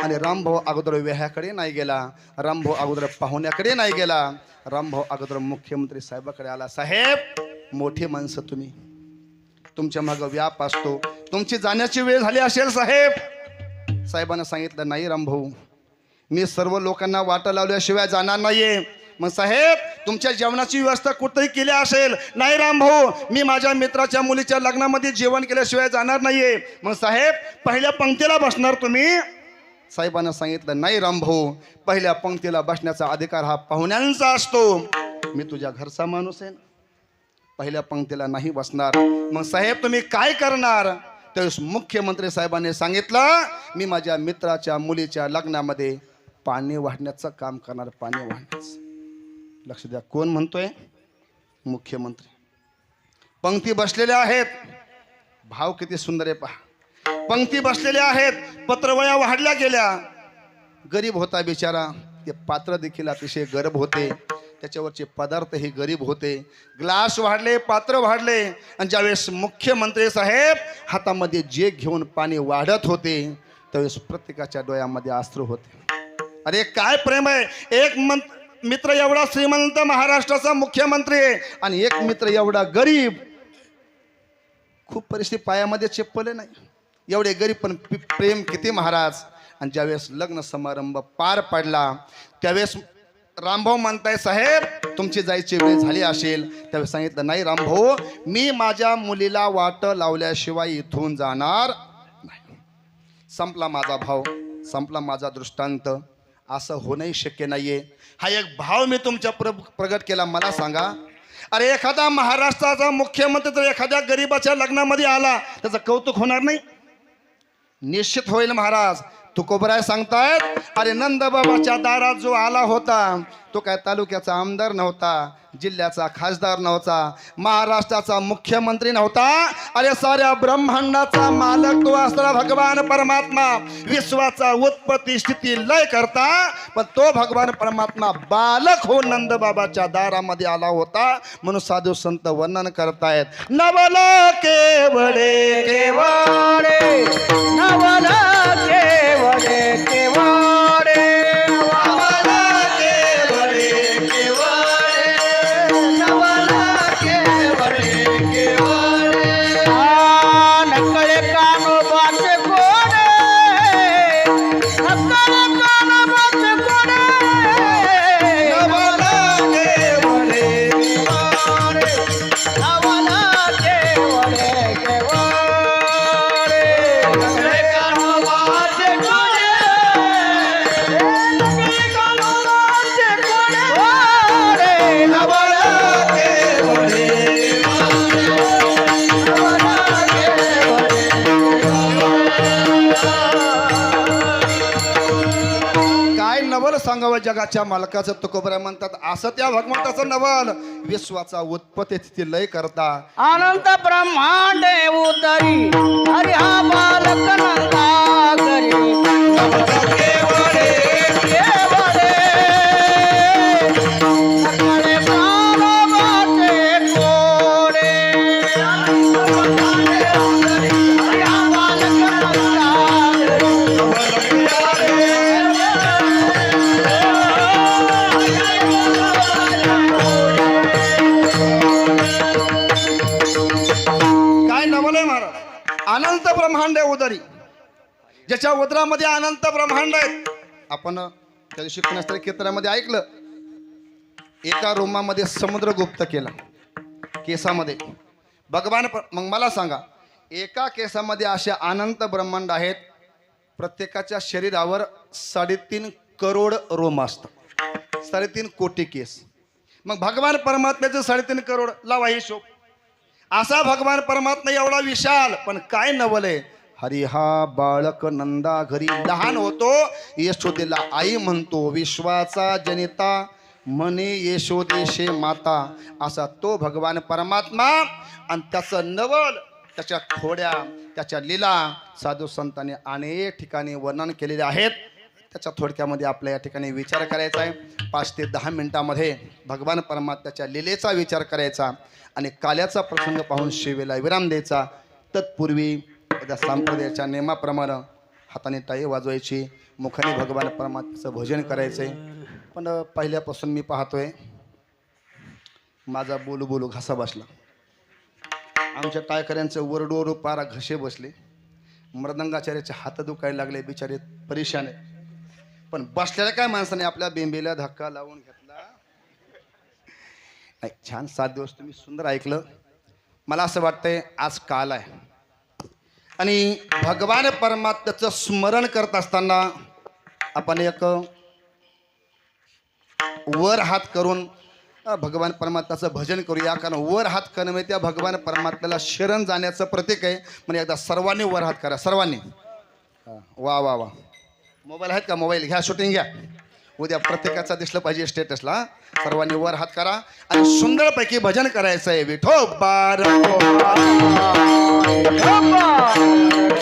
आणि रामभाऊ अगोदर विवाहाकडे नाही गेला, रामभाऊ अगोदर पाहुण्याकडे नाही गेला, रामभाऊ अगोदर मुख्यमंत्री साहेबाकडे आला. साहेब, मोठी माणसं तुम्ही, तुमच्या मागं व्याप असतो, तुमची जाण्याची वेळ झाली असेल. साहेबांना सांगितलं, नाही रामभाऊ, मी सर्व लोकांना वाटा लावल्याशिवाय जाणार नाहीये. मग साहेब, तुमच्या जेवणाची व्यवस्था कुठेही केली असेल. नाही रामभाऊ, मी माझ्या मित्राच्या मुलीच्या लग्नामध्ये जेवण केल्याशिवाय जाणार नाहीये. मग साहेब, पहिल्या पंक्तीला बसणार तुम्ही. साहेबांना सांगितलं, नाही रामभाऊ, पहिल्या पंक्तीला बसण्याचा अधिकार हा पाहुण्यांचा असतो. मी तुझ्या घरचा माणूस आहे, पहिल्या पंक्तीला नाही बसणार. मग साहेब, तुम्ही काय करणार. त्यावेळेस मुख्यमंत्री साहेबांनी सांगितलं, मी माझ्या मित्राच्या मुलीच्या लग्नामध्ये पाणी वाढण्याचं काम करणार. पाणी वाढण्याचं. लक्ष द्या, कोण म्हणतोय, मुख्यमंत्री. पंक्ती बसलेल्या आहेत, भाव किती सुंदर आहे पहा. पंक्ती बसलेल्या आहेत, पत्रवळ्या वाढल्या गेल्या. गरीब होता बिचारा, ते पात्र देखील अतिशय गरीब होते, त्याच्यावरचे पदार्थही गरीब होते. ग्लास वाढले, पात्र वाढले. आणि ज्यावेळेस मुख्यमंत्री साहेब हातामध्ये जे घेऊन पाणी वाढत होते त्यावेळेस प्रत्येकाच्या डोळ्यामध्ये अश्रू होते. अरे काय प्रेम आहे. एक मित्र एवढा श्रीमंत महाराष्ट्राचा मुख्यमंत्री आणि एक मित्र एवढा गरीब. खूप परिस्थिती पायामध्ये चप्पल नाही, एवढे गरीब पण प्रेम किती महाराज. आणि ज्यावेळेस लग्न समारंभ पार पडला त्यावेळेस रामभाऊ म्हणताय, साहेब, तुमची जायची वेळ झाली असेल. त्यावेळेस सांगितलं, नाही रामभाऊ, मी माझ्या मुलीला वाट लावल्याशिवाय इथून जाणार नाही. संपला माझा भाव, संपला माझा दृष्टांत. असं होणंही शक्य नाहीये. हा एक भाव मी तुमच्या प्रगट केला. मला सांगा, अरे एखादा महाराष्ट्राचा मुख्यमंत्री जर एखाद्या गरीबाच्या लग्नामध्ये आला त्याचं कौतुक होणार नाही? निश्चित होईल महाराज. तुकोबराय सांगतायत, अरे नंदबाबाच्या दारात जो आला होता तो काय तालुक्याचा आमदार नव्हता, जिल्ह्याचा खासदार नव्हता, महाराष्ट्राचा मुख्यमंत्री नव्हता. अरे साऱ्या ब्रह्मांडाचा मालक तो असणारा भगवान परमात्मा, विश्वाचा उत्पत्ती स्थिती लय करता. पण तो भगवान परमात्मा बालक हो नंदबाबाच्या दारामध्ये आला होता. म्हणून साधू संत वर्णन करतायत, नवला केवडे केवाडे नवला केवडे केवाडे नवला केवडे नवला केवडे केवाडे नकळे कानोबाचे कोडे नकळे कानोबाचे कोडे नवला केवडे नवल सांगावं जगाच्या मालकाचं तुकोबऱ्या म्हणतात असं त्या भगवंताचं नवल विश्वाचा उत्पत्ती स्थिती लय करता अनंत ब्रह्मांड उतरी हरी हा बालक नंदा करी केवळे केवळे नकळे कानोबाचे कोडे हरी हा बालक नंदा काय नवल आहे महाराज अनंत ब्रह्मांड आहे उदरी ज्याच्या उदरामध्ये अनंत ब्रह्मांड आहेत आपण त्या दिवशी कोणाच्या कीर्तनामध्ये ऐकलं एका रोमामध्ये समुद्र गुप्त केला केसामध्ये भगवान मग मला सांगा एका केसामध्ये असे अनंत ब्रह्मांड आहेत प्रत्येकाच्या शरीरावर 3.5 करोड रोम असतात 3.5 कोटी केस मग भगवान परमात्म्याचं 3.5 करोड लावा हिशोब असा भगवान परमात्मा एवढा विशाल पण काय नवल आहे हरी हा बाळक नंदा घरी लहान होतो यशोदेला आई म्हणतो विश्वाचा जनिता म्हणे यशोदेशे माता असा तो भगवान परमात्मा आणि त्याचं नवल त्याच्या खोड्या त्याच्या लीला साधू संतांनी अनेक ठिकाणी वर्णन केलेले आहेत त्याच्या थोडक्यामध्ये आपल्या या ठिकाणी विचार करायचा आहे 5 ते 10 मिनिटामध्ये भगवान परमात्म्याच्या लीलेचा विचार करायचा आणि काल्याचा प्रसंग पाहून शिवेला विराम द्यायचा तत्पूर्वी त्या संप्रदायाच्या नियमाप्रमाणे हाताने टाळी वाजवायची मुखाने भगवान परमात्म्याचं भजन करायचंय पण पहिल्यापासून मी पाहतोय माझा बोलू बोलू घासा बसला आमच्या टाळकऱ्यांचं वरडोर पारा घसे बसले मृदंगाचार्याचे हात दुखायला लागले बिचारे परेशान आहे पण बसलेल्या काय माणसाने आपल्या बेंबीला धक्का लावून घेतला नाही छान 7 दिवस तुम्ही सुंदर ऐकलं मला असं वाटतंय आज काल आहे आणि भगवान परमात्म्याचं स्मरण करत असताना आपण एक वर हात करून भगवान परमात्म्याचं भजन करूया कारण वर हात करणं म्हणजे त्या भगवान परमात्म्याला शरण जाण्याचं प्रतीक आहे म्हणजे एकदा सर्वांनी वर हात करा सर्वांनी वा वा वा मोबाईल आहेत का मोबाईल घ्या शूटिंग घ्या उद्या प्रत्येकाचा दिसलं पाहिजे स्टेटसला सर्वांनी वर हात करा आणि सुंदरपैकी भजन करायचं आहे विठोबा